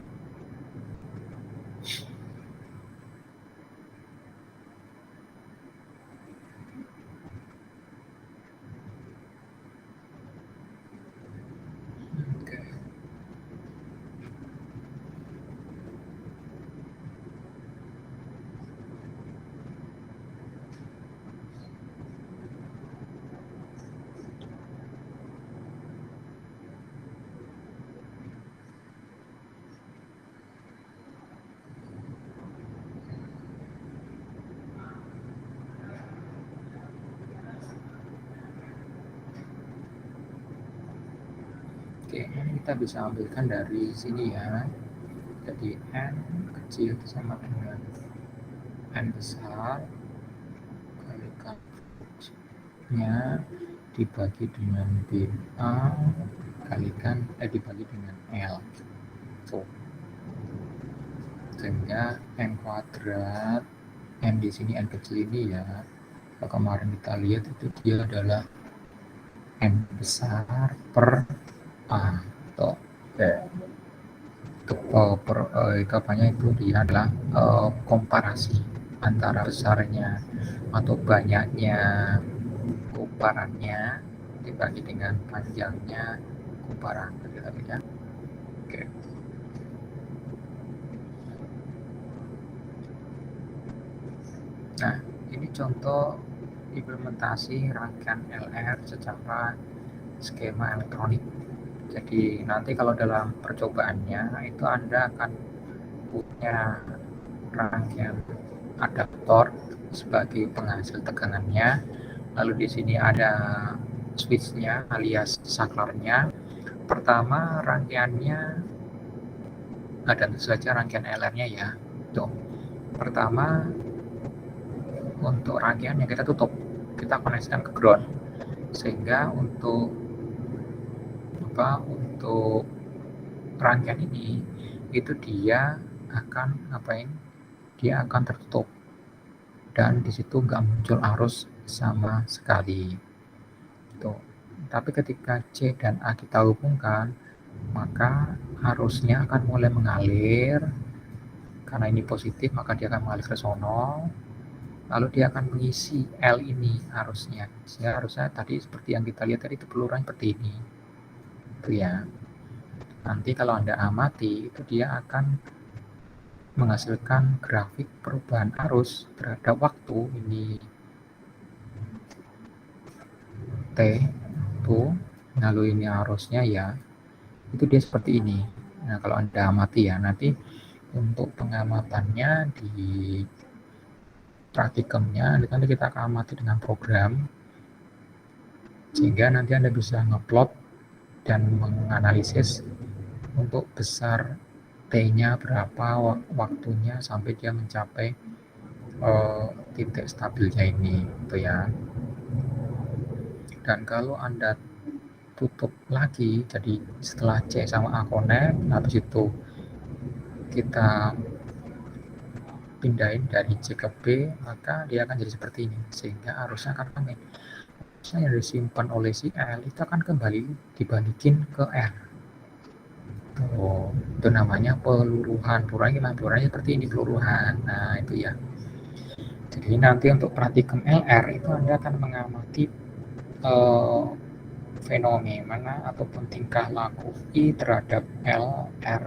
Oke, ini kita bisa ambilkan dari sini ya. Jadi N kecil itu sama dengan N besar kalikan fluxnya dibagi dengan BA kalikan dibagi dengan L. Tuh. Sehingga N kuadrat, N di sini N kecil ini ya. Kalau kemarin kita lihat itu dia adalah N besar per A. Tuh. Itu apanya itu dia adalah komparasi antara besarnya atau banyaknya kumparannya dibagi dengan panjangnya kumparan ya. Oke. Nah, ini contoh implementasi rangkaian LR secara skema elektronik. Jadi nanti kalau dalam percobaannya itu Anda akan punya rangkaian adaptor sebagai penghasil tegangannya. Lalu di sini ada switchnya alias saklarnya. Pertama rangkaiannya tentu saja rangkaian LR-nya ya. Tuh. Pertama untuk rangkaiannya kita tutup, kita koneksikan ke ground. Sehingga untuk rangkaian ini itu dia akan ngapain? Dia akan tertutup dan di situ nggak muncul arus sama sekali. Tuh. Tapi ketika C dan A kita hubungkan, maka arusnya akan mulai mengalir. Karena ini positif, maka dia akan mengalir ke sono, lalu dia akan mengisi L ini arusnya. Sehingga arusnya tadi seperti yang kita lihat tadi itu pelurunya seperti ini. Itu ya. Nanti kalau Anda amati, itu dia akan menghasilkan grafik perubahan arus terhadap waktu. Ini T tuh, lalu ini arusnya ya, itu dia seperti ini. Nah, kalau Anda amati ya, nanti untuk pengamatannya di praktikumnya nanti kita akan amati dengan program, sehingga nanti Anda bisa ngeplot dan menganalisis untuk besar T-nya berapa waktunya sampai dia mencapai titik stabilnya ini, gitu ya. Dan kalau Anda tutup lagi, jadi setelah C sama A connect, habis itu kita pindahin dari C ke B, maka dia akan jadi seperti ini, sehingga arusnya akan rame. Arusnya yang disimpan oleh si L itu akan kembali dibalikin ke R. Oh, itu namanya peluruhan. Peluruhannya seperti ini, peluruhan. Nah, itu ya. Jadi nanti untuk praktikum LR itu Anda akan mengamati fenomena ataupun tingkah laku I terhadap LR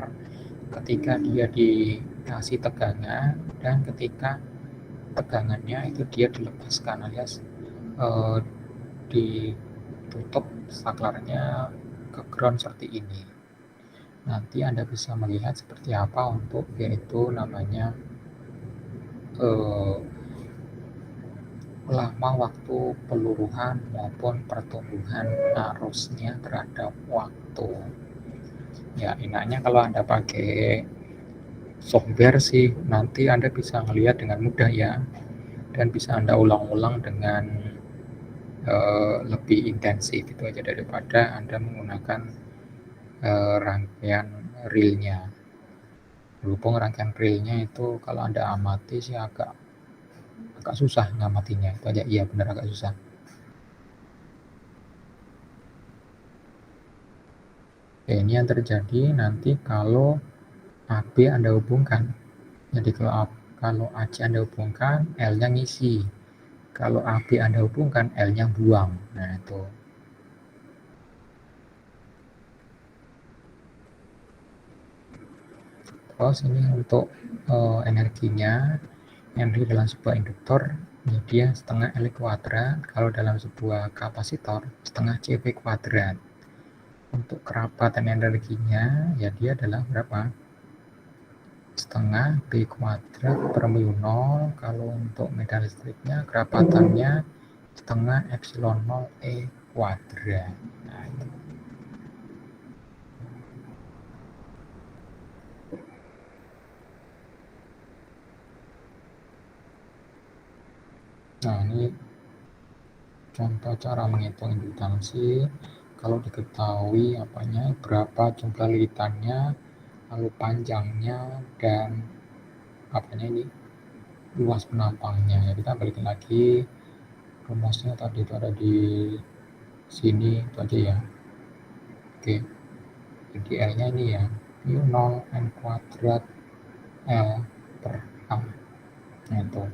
ketika dia dikasih tegangan dan ketika tegangannya itu dia dilepaskan, alias ditutup saklarnya ke ground seperti ini. Nanti Anda bisa melihat seperti apa untuk yaitu namanya lama waktu peluruhan maupun pertumbuhan arusnya terhadap waktu. Ya, enaknya kalau Anda pakai software sih, nanti Anda bisa melihat dengan mudah ya, dan bisa Anda ulang-ulang dengan lebih intensif itu aja daripada Anda menggunakan rangkaian reelnya. Berhubung rangkaian reelnya itu kalau Anda amati sih agak susah ngamatinya, itu aja. Iya benar, agak susah. Oke, ini yang terjadi nanti kalau AB Anda hubungkan. Jadi kalau AC Anda hubungkan, L-nya ngisi. Kalau AB Anda hubungkan, L-nya buang. Nah, itu. Terus ini untuk energinya. Energi dalam sebuah induktor, dia setengah L kuadrat. Kalau dalam sebuah kapasitor, setengah CV kuadrat. Untuk kerapatan energinya, ya dia adalah berapa? Setengah B kuadrat per mu 0. Kalau untuk medan listriknya, kerapatannya setengah epsilon 0 E kuadrat. Nah, itu. Nah, ini contoh cara menghitung induktansi. Kalau diketahui apanya, berapa jumlah lilitannya, lalu panjangnya, dan apanya ini, luas penampangnya. Ya, kita balikin lagi, rumusnya tadi itu ada di sini, itu aja ya. Oke, jadi L-nya ini ya, mu 0 N kuadrat L per A. Nah, itu.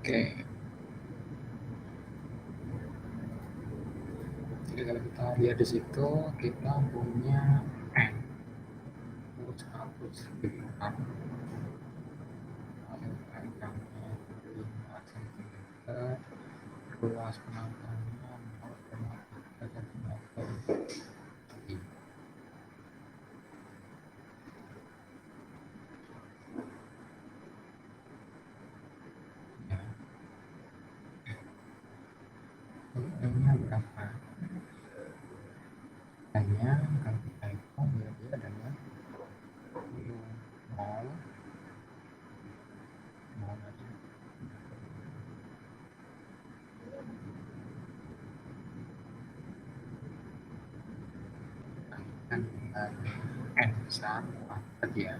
Oke, jadi kalau kita lihat di situ kita punya urut hapus gitu kan, lalu panjangnya 5 cm, luas penangkalnya 0,3 cm. Ya, ini berapa? Hanya kalau kita hitung dia adalah 0, 0 aja. Kan N besar 4 ya.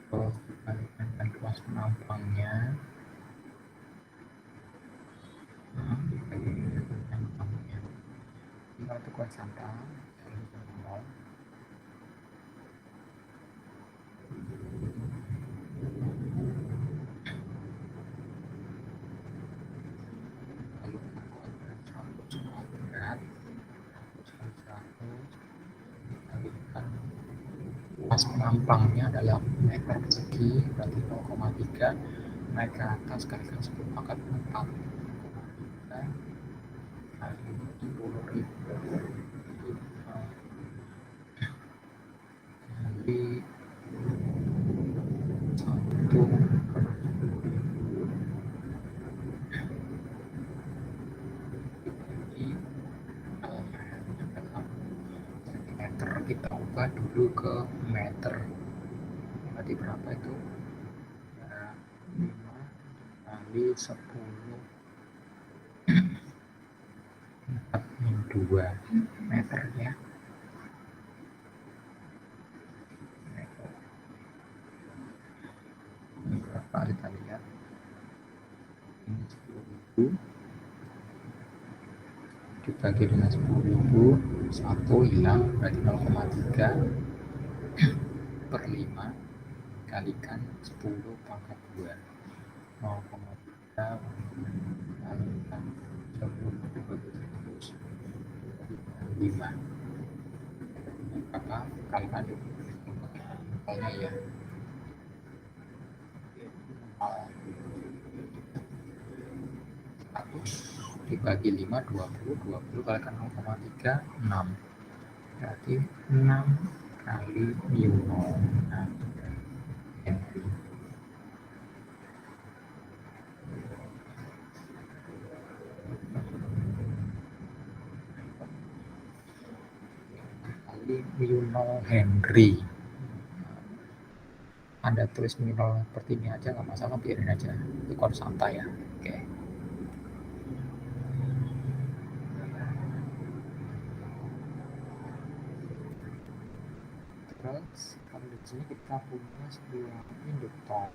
Terus dibandingkan dengan luas penampangnya, dibandingkan dengan penampangnya, ini kalau itu kuadranta dari 0, lalu kuadrat 100 kuadrat 100 dibandingkan luas penampangnya adalah meter persegi, berarti 0,3, naik ke atas kalikan 10 pangkat 4 kali 10.000 kali 1 meter, kita ubah dulu ke meter, berarti berapa itu? Ya, 5 kali 10 4 2 meter ya. Ini berapa kita lihat, ini 10.000 dibagi dengan 10.000, 1 hilang, berarti 0,3 per 5 kalikan 10 pangkat 2, 0,3 kalikan 10 dibagi 5, apa kalikan pokoknya ya 100 dibagi 5 20 kalikan 0,3 6, berarti 6 kali mu 0 Henry. Kali mu 0 Henry. Anda tulis mu 0 seperti ini aja nggak masalah, biarin aja, itu konstanta ya. Oke. Terus kalau di sini kita punya sebuah induktor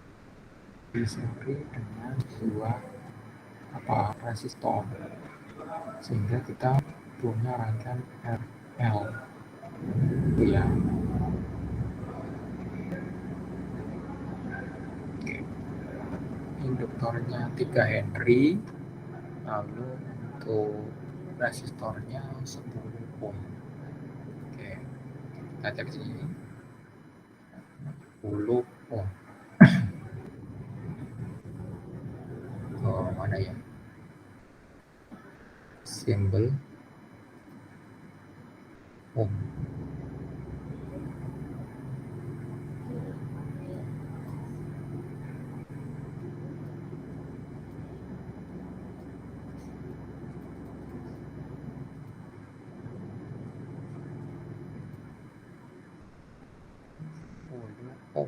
diseri dengan dua resistor, sehingga kita punya rangkaian RL itu ya. Induktornya 3 Henry, lalu untuk resistornya 10 ohm. Oke, kita cek di sini 10 ohm. Oh, mana ya? Simbol ohm. Ohm.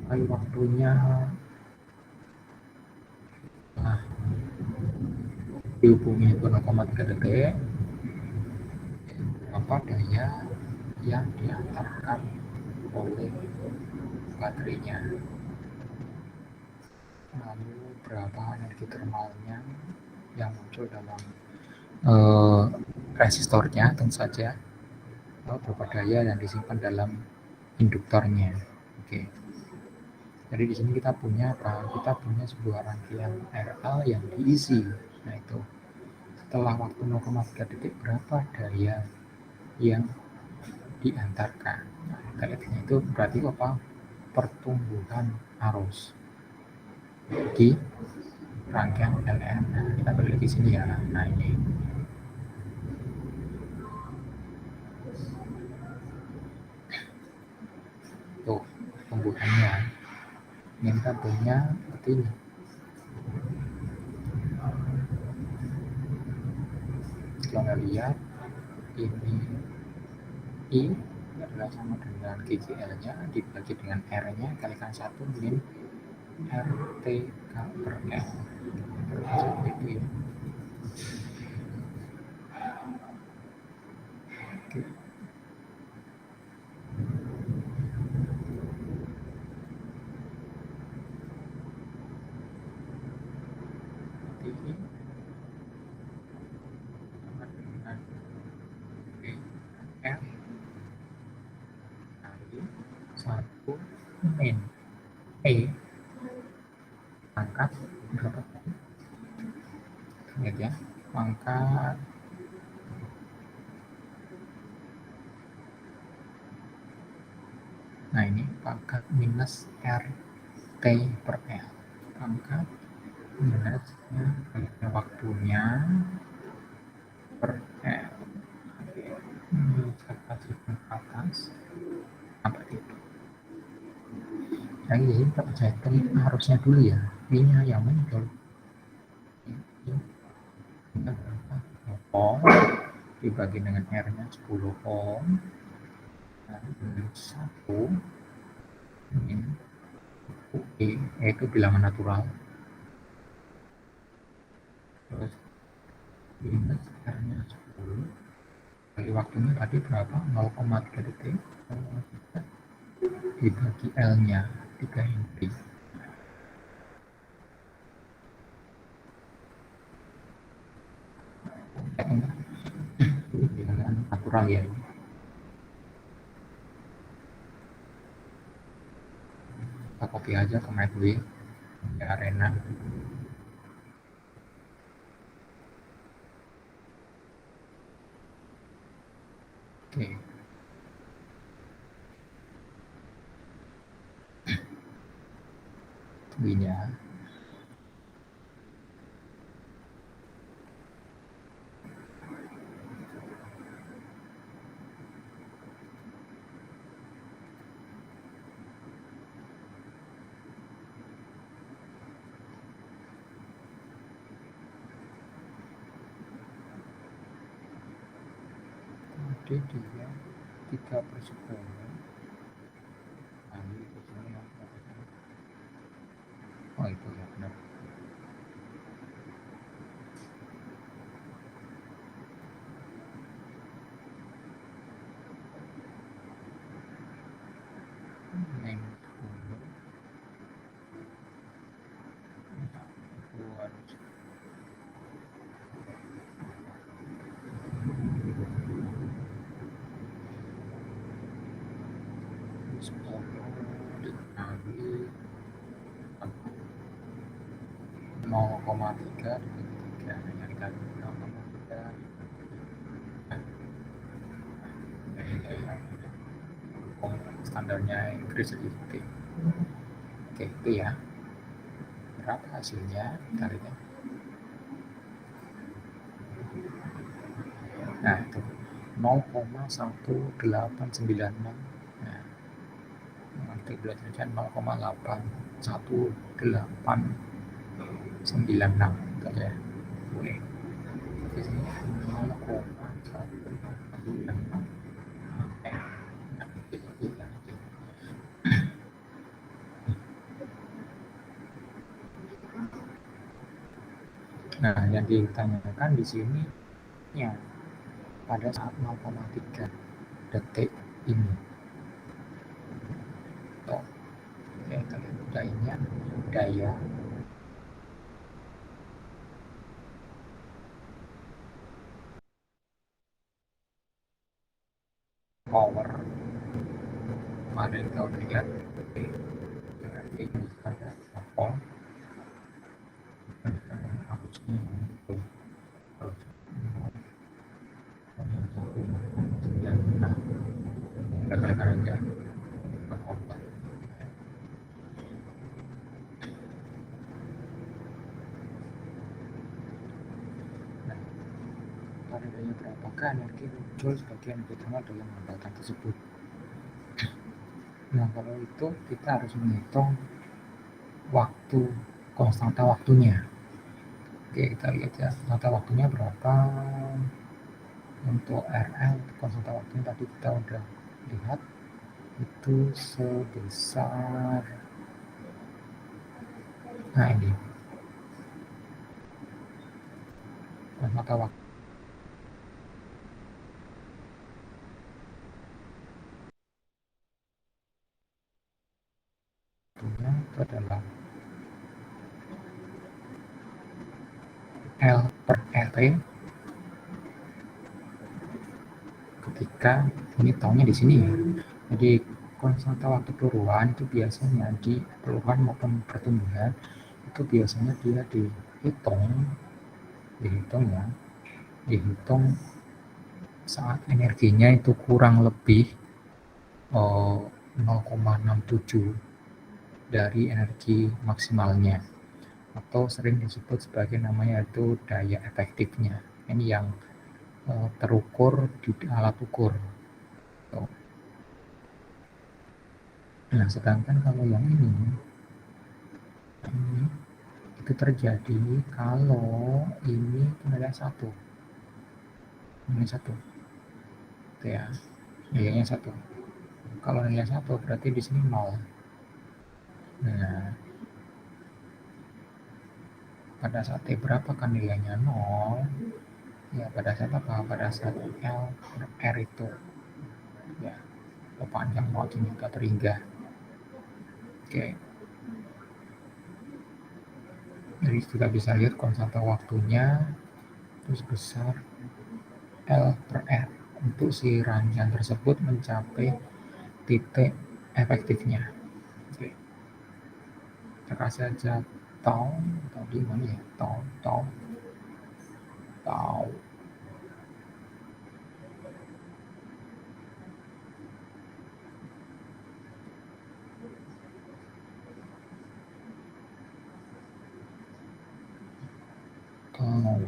kali waktunya nah, dihubungi itu 0,3 detik, apa daya yang diantarkan oleh baterainya, lalu berapa energi termalnya yang muncul dalam resistornya tentu saja, lalu berapa daya yang disimpan dalam induktornya. Oke. Jadi di sini kita punya apa? Kita punya sebuah rangkaian RL yang diisi. Nah itu setelah waktu 0,3 detik berapa daya yang diantarkan. Nah, kita itu berarti apa? Pertumbuhan arus di rangkaian LN. Nah, kita balik di sini ya. Nah ini tuh pertumbuhannya. Ini kita punya seperti ini. Kalau lihat ini I adalah sama dengan GGL-nya dibagi dengan R-nya kalikan 1 min RTK per L. Seperti itu ya. Oke. Seperti ini. Sama dengan R kali 1 min E pangkat berapa? Ingat ya, pangkat nah ini pangkat minus RT per L, pangkat minus waktunya per L. Saya kasih ke atas seperti itu. Nah, ini kita percayakan harusnya dulu ya, ini yang muncul ini berapa? Ohm dibagi dengan R-nya 10 ohm, nah, 1 min E itu bilangan natural, terus minus R-nya 10 kali waktunya tadi berapa? 0,3 detik dibagi L-nya 3 henry. Bilangan natural ya ini. Kita copy aja ke MathWay ke Arena. Oke. Tunggunya. Tadi dia 3/10. Oh itu ya benar. Neng 10 dikali 0,3 yang dikali 0,3 standarnya Inggris sedikit. Oke itu ya, berapa hasilnya kita lihat. Nah itu 0,1896. Nah, nanti belajarnya 0,81896 gitu ya. Boleh. Di sini 0,196. Nah, yang ditanyakan di sini ya pada saat 0,3 detik ini. Tuh, ya, daya power kemarin kalau dilihat ini ada apa rekan-rekan aja berkorban. Nah, pada daya berapakah energi muncul sebagai energi thermal dalam hambatan tersebut? Nah, kalau itu kita harus menghitung waktu, konstanta waktunya. Oke, kita lihat ya, konstanta waktunya berapa. Untuk RL, konstanta waktunya tadi kita udah lihat itu sebesar, nah ini konstanta waktunya itu adalah L per RT ketika ini tahunnya di sini ya. Jadi konstanta waktu perubahan itu biasanya di perubahan maupun pertumbuhan itu biasanya dia dihitung saat energinya itu kurang lebih 0,67 dari energi maksimalnya, atau sering disebut sebagai namanya itu daya efektifnya. Ini yang terukur di alat ukur. Nah, sedangkan kalau yang ini itu terjadi kalau ini nilai satu, itu ya, nilainya satu. Kalau nilai satu berarti di sini nol. Nah, pada saat T berapa kan nilainya nol? Ya pada saat apa? Pada saat L per R itu ya panjang banget ini gak terhingga. Oke, jadi kita bisa lihat konstanta waktunya terus besar L per R untuk si rangkaian tersebut mencapai titik efektifnya. Oke, kita kasih aja tau tadi mana ya, tau tau tau tau.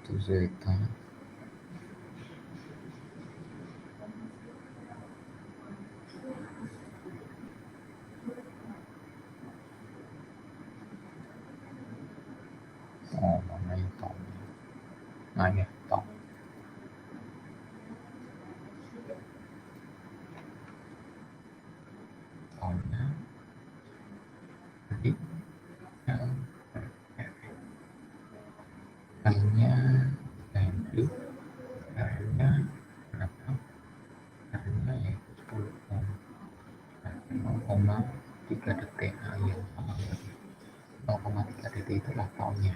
Itu zeta mana ya tau, nah ya tau taunya jadi L per R L-nya itu R-nya berapa? R-nya ya 10 0,3 detik. Nah, ya 0,3 detik itulah tahunnya.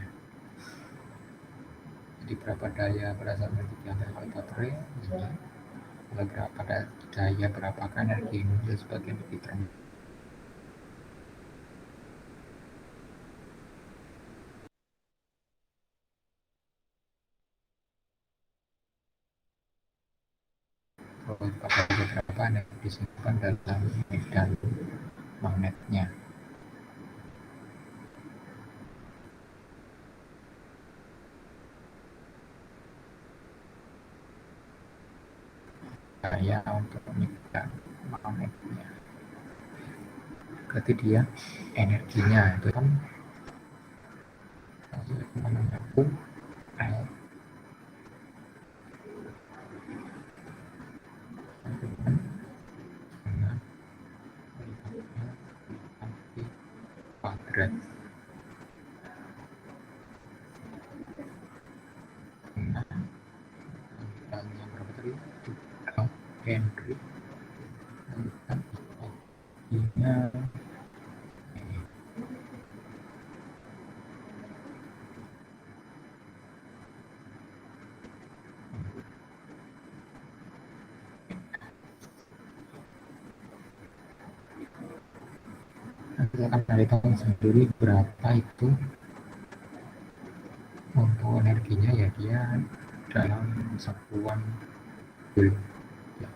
Jadi berapa daya pada saat energi diantar oleh baterai ini berapa daya, berapa energi muncul sebagian lebih terang. Pada beberapa energi disimpan dalam medan magnetnya. Daya untuk medan magnetnya. Berarti dia energinya itu kan menyambung L dengan kuadrat dengan nilainya berapa tadi? 2 Henry dan energinya nanti akan dari tahun sendiri berapa itu untuk energinya, ya dia dalam satuan joule. Ya.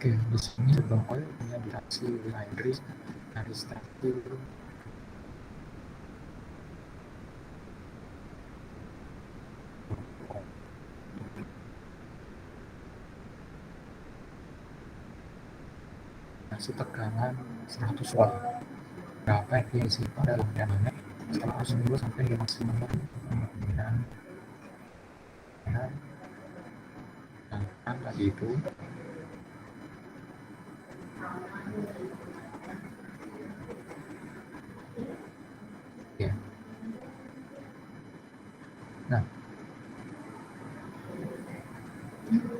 Oke, di sini lubang oil punya durasi Henry dari stabil masih tegangan 100 watt. Berapa yang disimpan dalam dana setelah 10 sampai 5 maksimal dan tadi itu ya. Nah,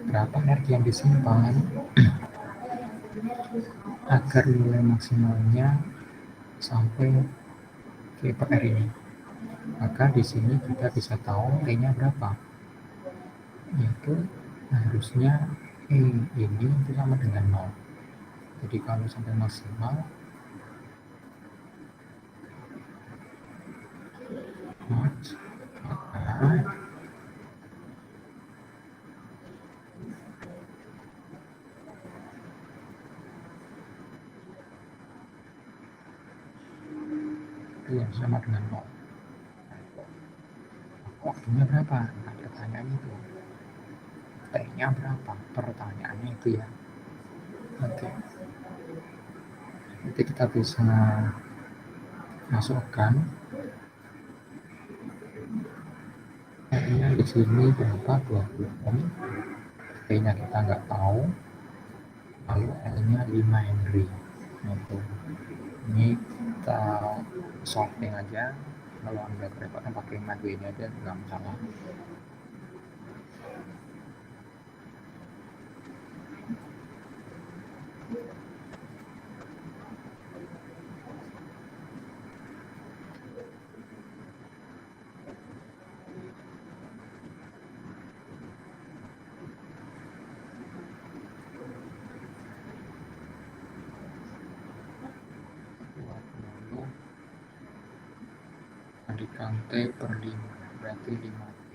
berapa energi yang disimpan agar nilai maksimalnya sampai ke per R ini? Maka di sini kita bisa tahu T-nya berapa, yaitu harusnya E ini itu sama dengan 0. Jadi kalau sampai maksimal maka itu yang sama dengan 0. Waktunya berapa? Nah, pertanyaannya itu. T-nya berapa? Pertanyaannya itu ya. Oke. Nanti kita bisa masukkan R-nya di sini berapa? 20 ohm. T-nya kita nggak tahu. Lalu L-nya 5 Henry. Itu. Ini kita solving aja. Kalau Anda kerepotan pakai madu ini aja nggak masalah. Kalikan T per 5 berarti 5 T.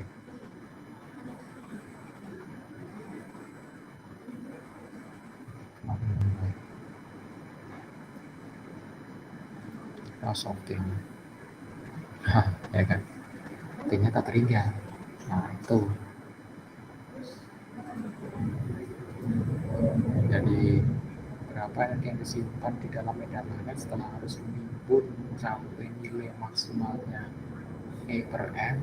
Langsung T-nya. Hah, ya kan? T-nya tak terhingga. Nah, itu. Jadi berapa energi yang disimpan di dalam medan magnet setelah harus menimbun sampai nilai maksimalnya E per M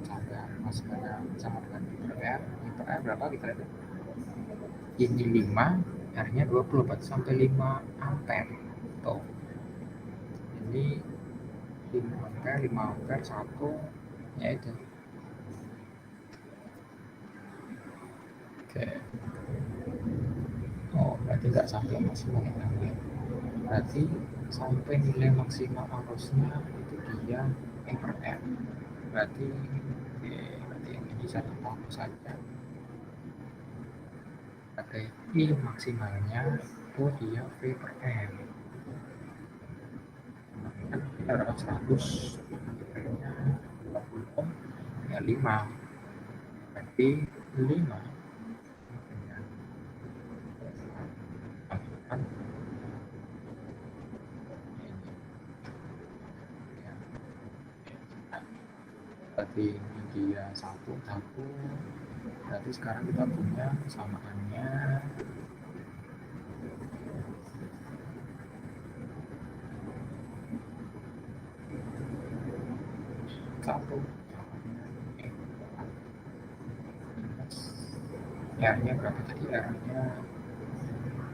sampai maksimalnya sama dengan E per R. E per R berapa kita lihat? Ini 5, R-nya 20, berarti sampai 5 ampere. Tuh. Ini 5 ampere 1, ya itu. Oke. Oh, berarti nggak sampai maksimal ya. Berarti sampai nilai maksimal arusnya itu dia E per R. Berarti berarti yang ini satu tahu saja. Berarti I maksimalnya itu dia V per R. Kan kita dapat 100, nya 20 ohm, ya 5. Berarti 5 kan berarti ini dia satu berarti sekarang kita punya kesamaannya satu, R nya berapa tadi? R nya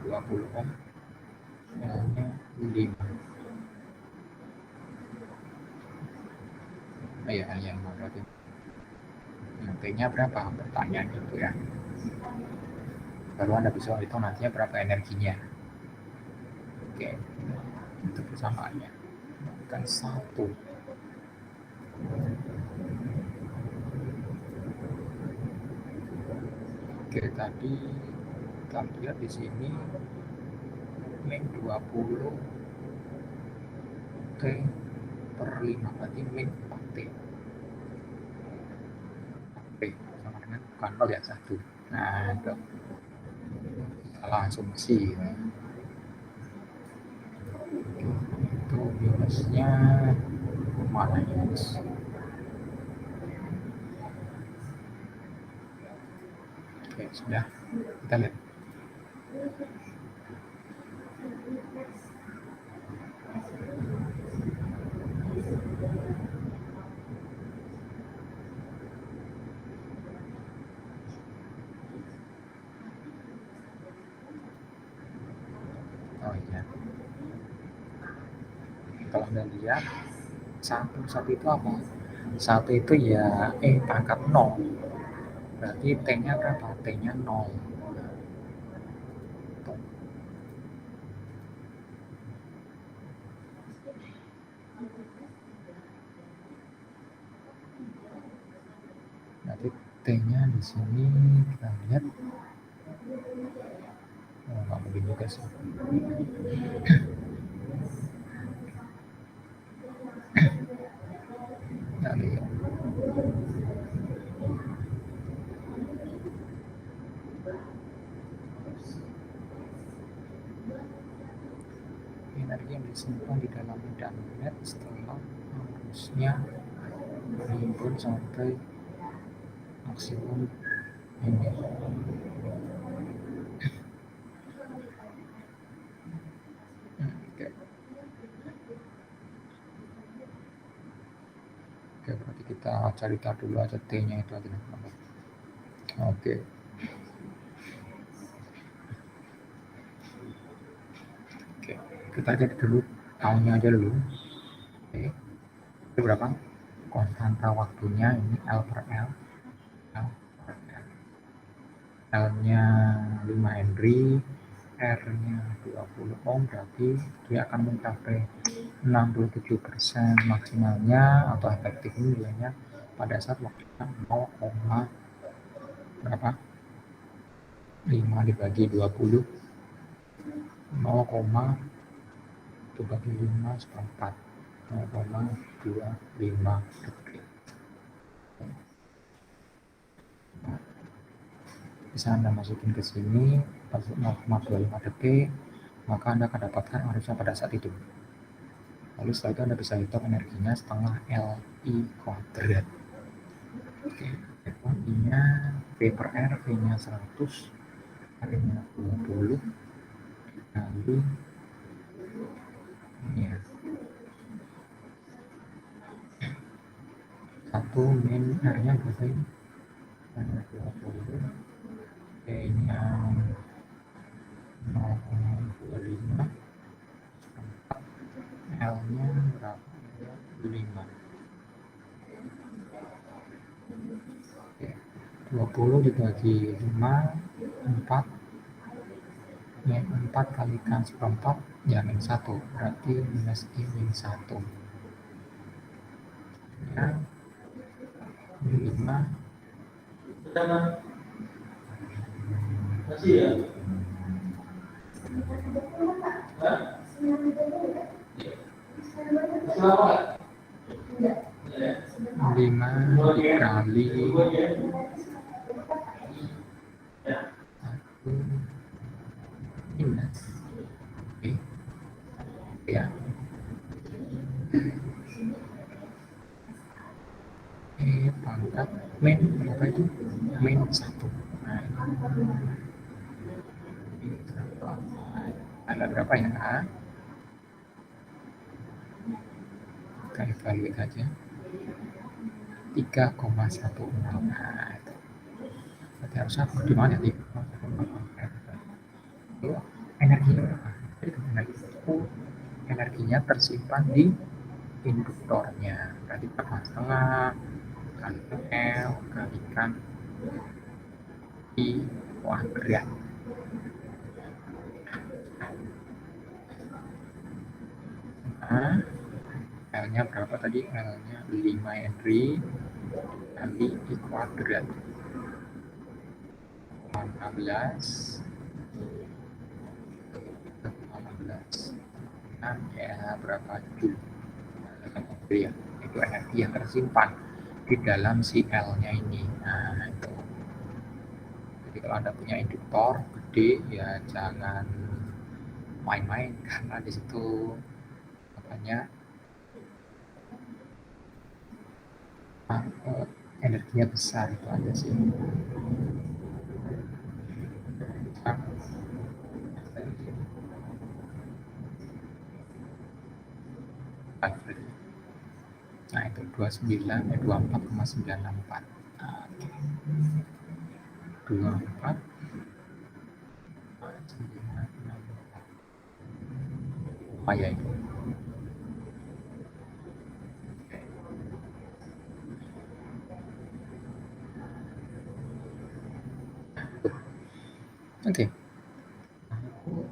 20 ohm, L nya 5. Iya, L nya 5 berarti T nya berapa? Pertanyaan itu ya, baru Anda bisa hitung nantinya berapa energinya. Oke, itu persamaannya kan 1. Oke, tadi kita lihat di sini min 20 T per 5 berarti min 4 T. Sama dengan bukan 0 ya, 1. Nah, itu salah asumsi. Itu minusnya mana minus? Oke, sudah. Kita lihat. Oh iya. Kalau Anda lihat, satu itu apa? Satu itu ya pangkat 0. Berarti T-nya berapa? T-nya 0. Berarti T-nya di sini kita lihat. Oh, nggak mungkin juga sih. Kita lihat. Energi yang disimpan di dalam magnet setelah arusnya menimbun sampai maksimum ini. Oke, berarti kita cari tahu dulu aja T-nya itu aja. Oke. Oke, kita cari dulu tahunnya aja dulu. Oke. Itu berapa? Konstanta waktunya ini L per L. L-nya 5 Henry, R-nya 20 ohm, berarti dia akan mencapai 67% maksimalnya atau efektif nilainya pada saat waktunya 0, berapa? 5 dibagi 20, 0, dibagi 5 seperempat, 0,25 detik. Bisa Anda masukin ke sini 0,25 detik, maka Anda akan dapatkan arusnya pada saat itu. Lalu setelah itu Anda bisa hitung energinya setengah LI kuadrat. Oke, I-nya V per R, V-nya 100, R-nya 20, lalu ya 1 min R-nya berapa ini? R-nya 20, V-nya 0,25, L-nya berapa? 5. Oke. 20 dibagi 5, 4. Ya, 4 kalikan seperempat, ya min 1. Berarti minus I min 1. Ya, 5. Masih ya? 5 dikali 1 minus B, ya, pangkat min berapa itu? Min 1. Nah, ada berapa ya? Kita evaluate aja. 3,16. Nah, itu. Berarti harusnya di mana nih? Energinya berapa? Energinya tersimpan di induktornya. Berarti 4,5 kali L kalikan I kuadrat. Nah, L-nya berapa tadi? L-nya 5 Henry kali I kuadrat. 15 ya berapa joule ya, itu energi yang tersimpan di dalam si L-nya ini. Nah, itu. Jadi kalau Anda punya induktor gede ya jangan main-main, karena di situ makanya energinya besar, itu aja sih. Nah, itu 24,964. Nah, 24 apa ya itu? Oke.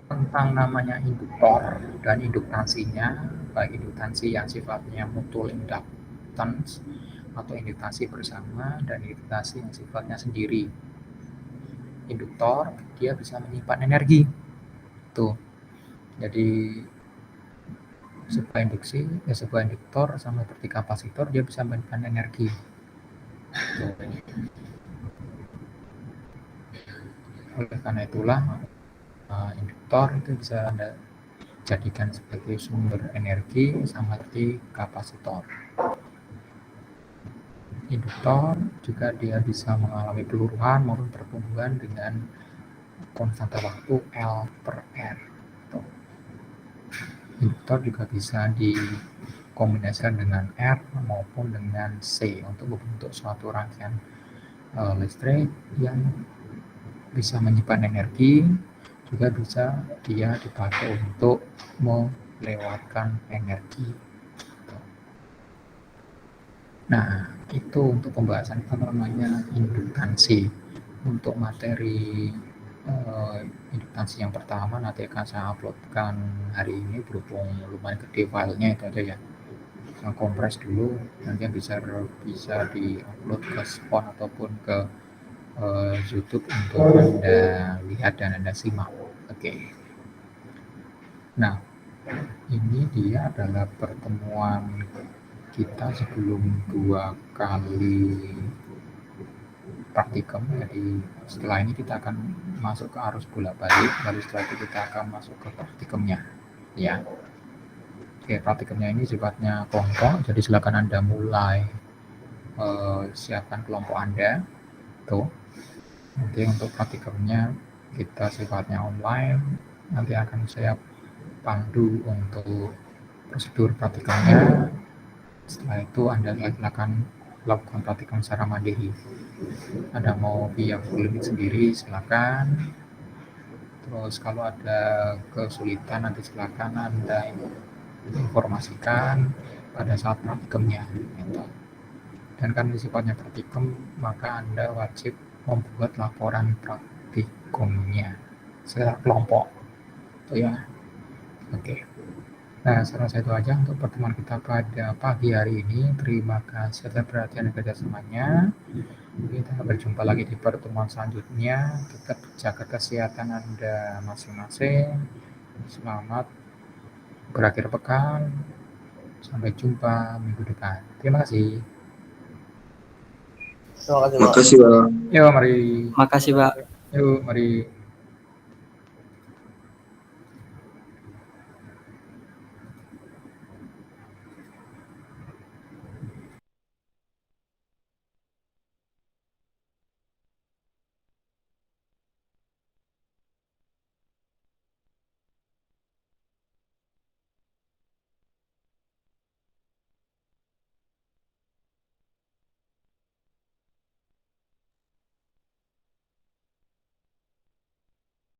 Tentang namanya induktor dan induktansinya, baik induktansi yang sifatnya mutual inductance atau induktasi bersama dan induktasi yang sifatnya sendiri. Induktor dia bisa menyimpan energi. Tuh. Jadi sebuah induksi, sebuah induktor sama seperti kapasitor dia bisa menyimpan energi. Tuh. Oleh karena itulah induktor itu bisa Anda jadikan sebagai sumber energi sama seperti kapasitor. Induktor juga dia bisa mengalami peluruhan maupun pertumbuhan dengan konstanta waktu L per R. Induktor juga bisa dikombinasikan dengan R maupun dengan C untuk membentuk suatu rangkaian listrik yang bisa menyimpan energi, juga bisa dia dipakai untuk melewatkan energi. Nah, itu untuk pembahasan apa namanya induktansi. Untuk materi induktansi yang pertama nanti akan saya uploadkan hari ini, berhubung lumayan gede filenya, itu aja ya. Saya kompres dulu, nanti bisa di-upload ke Spon ataupun ke YouTube untuk Anda lihat dan Anda simak. Oke. Nah, ini dia adalah pertemuan kita sebelum 2 kali praktikum. Jadi setelah ini kita akan masuk ke arus bolak-balik, lalu setelah itu kita akan masuk ke praktikumnya, ya. Oke, praktikumnya ini sifatnya kelompok, jadi silakan Anda mulai siapkan kelompok Anda. Tuh. Nanti untuk praktikumnya kita sifatnya online, nanti akan saya pandu untuk prosedur praktikumnya. Setelah itu Anda silakan lakukan praktikum secara mandiri. Anda mau via Google Meet sendiri silakan. Terus kalau ada kesulitan nanti silakan Anda informasikan pada saat praktikumnya gitu. Dan karena sifatnya praktikum, maka Anda wajib membuat laporan praktikumnya secara kelompok. Itu ya. Oke. Nah, saya rasa itu aja untuk pertemuan kita pada pagi hari ini. Terima kasih atas perhatian dan kerjasamanya. Kita berjumpa lagi di pertemuan selanjutnya. Tetap jaga kesehatan Anda masing-masing. Selamat berakhir pekan. Sampai jumpa minggu depan. Terima kasih. Terima kasih, Pak. Makasih, Bang. Yuk, mari. Makasih, Pak. Yuk, mari.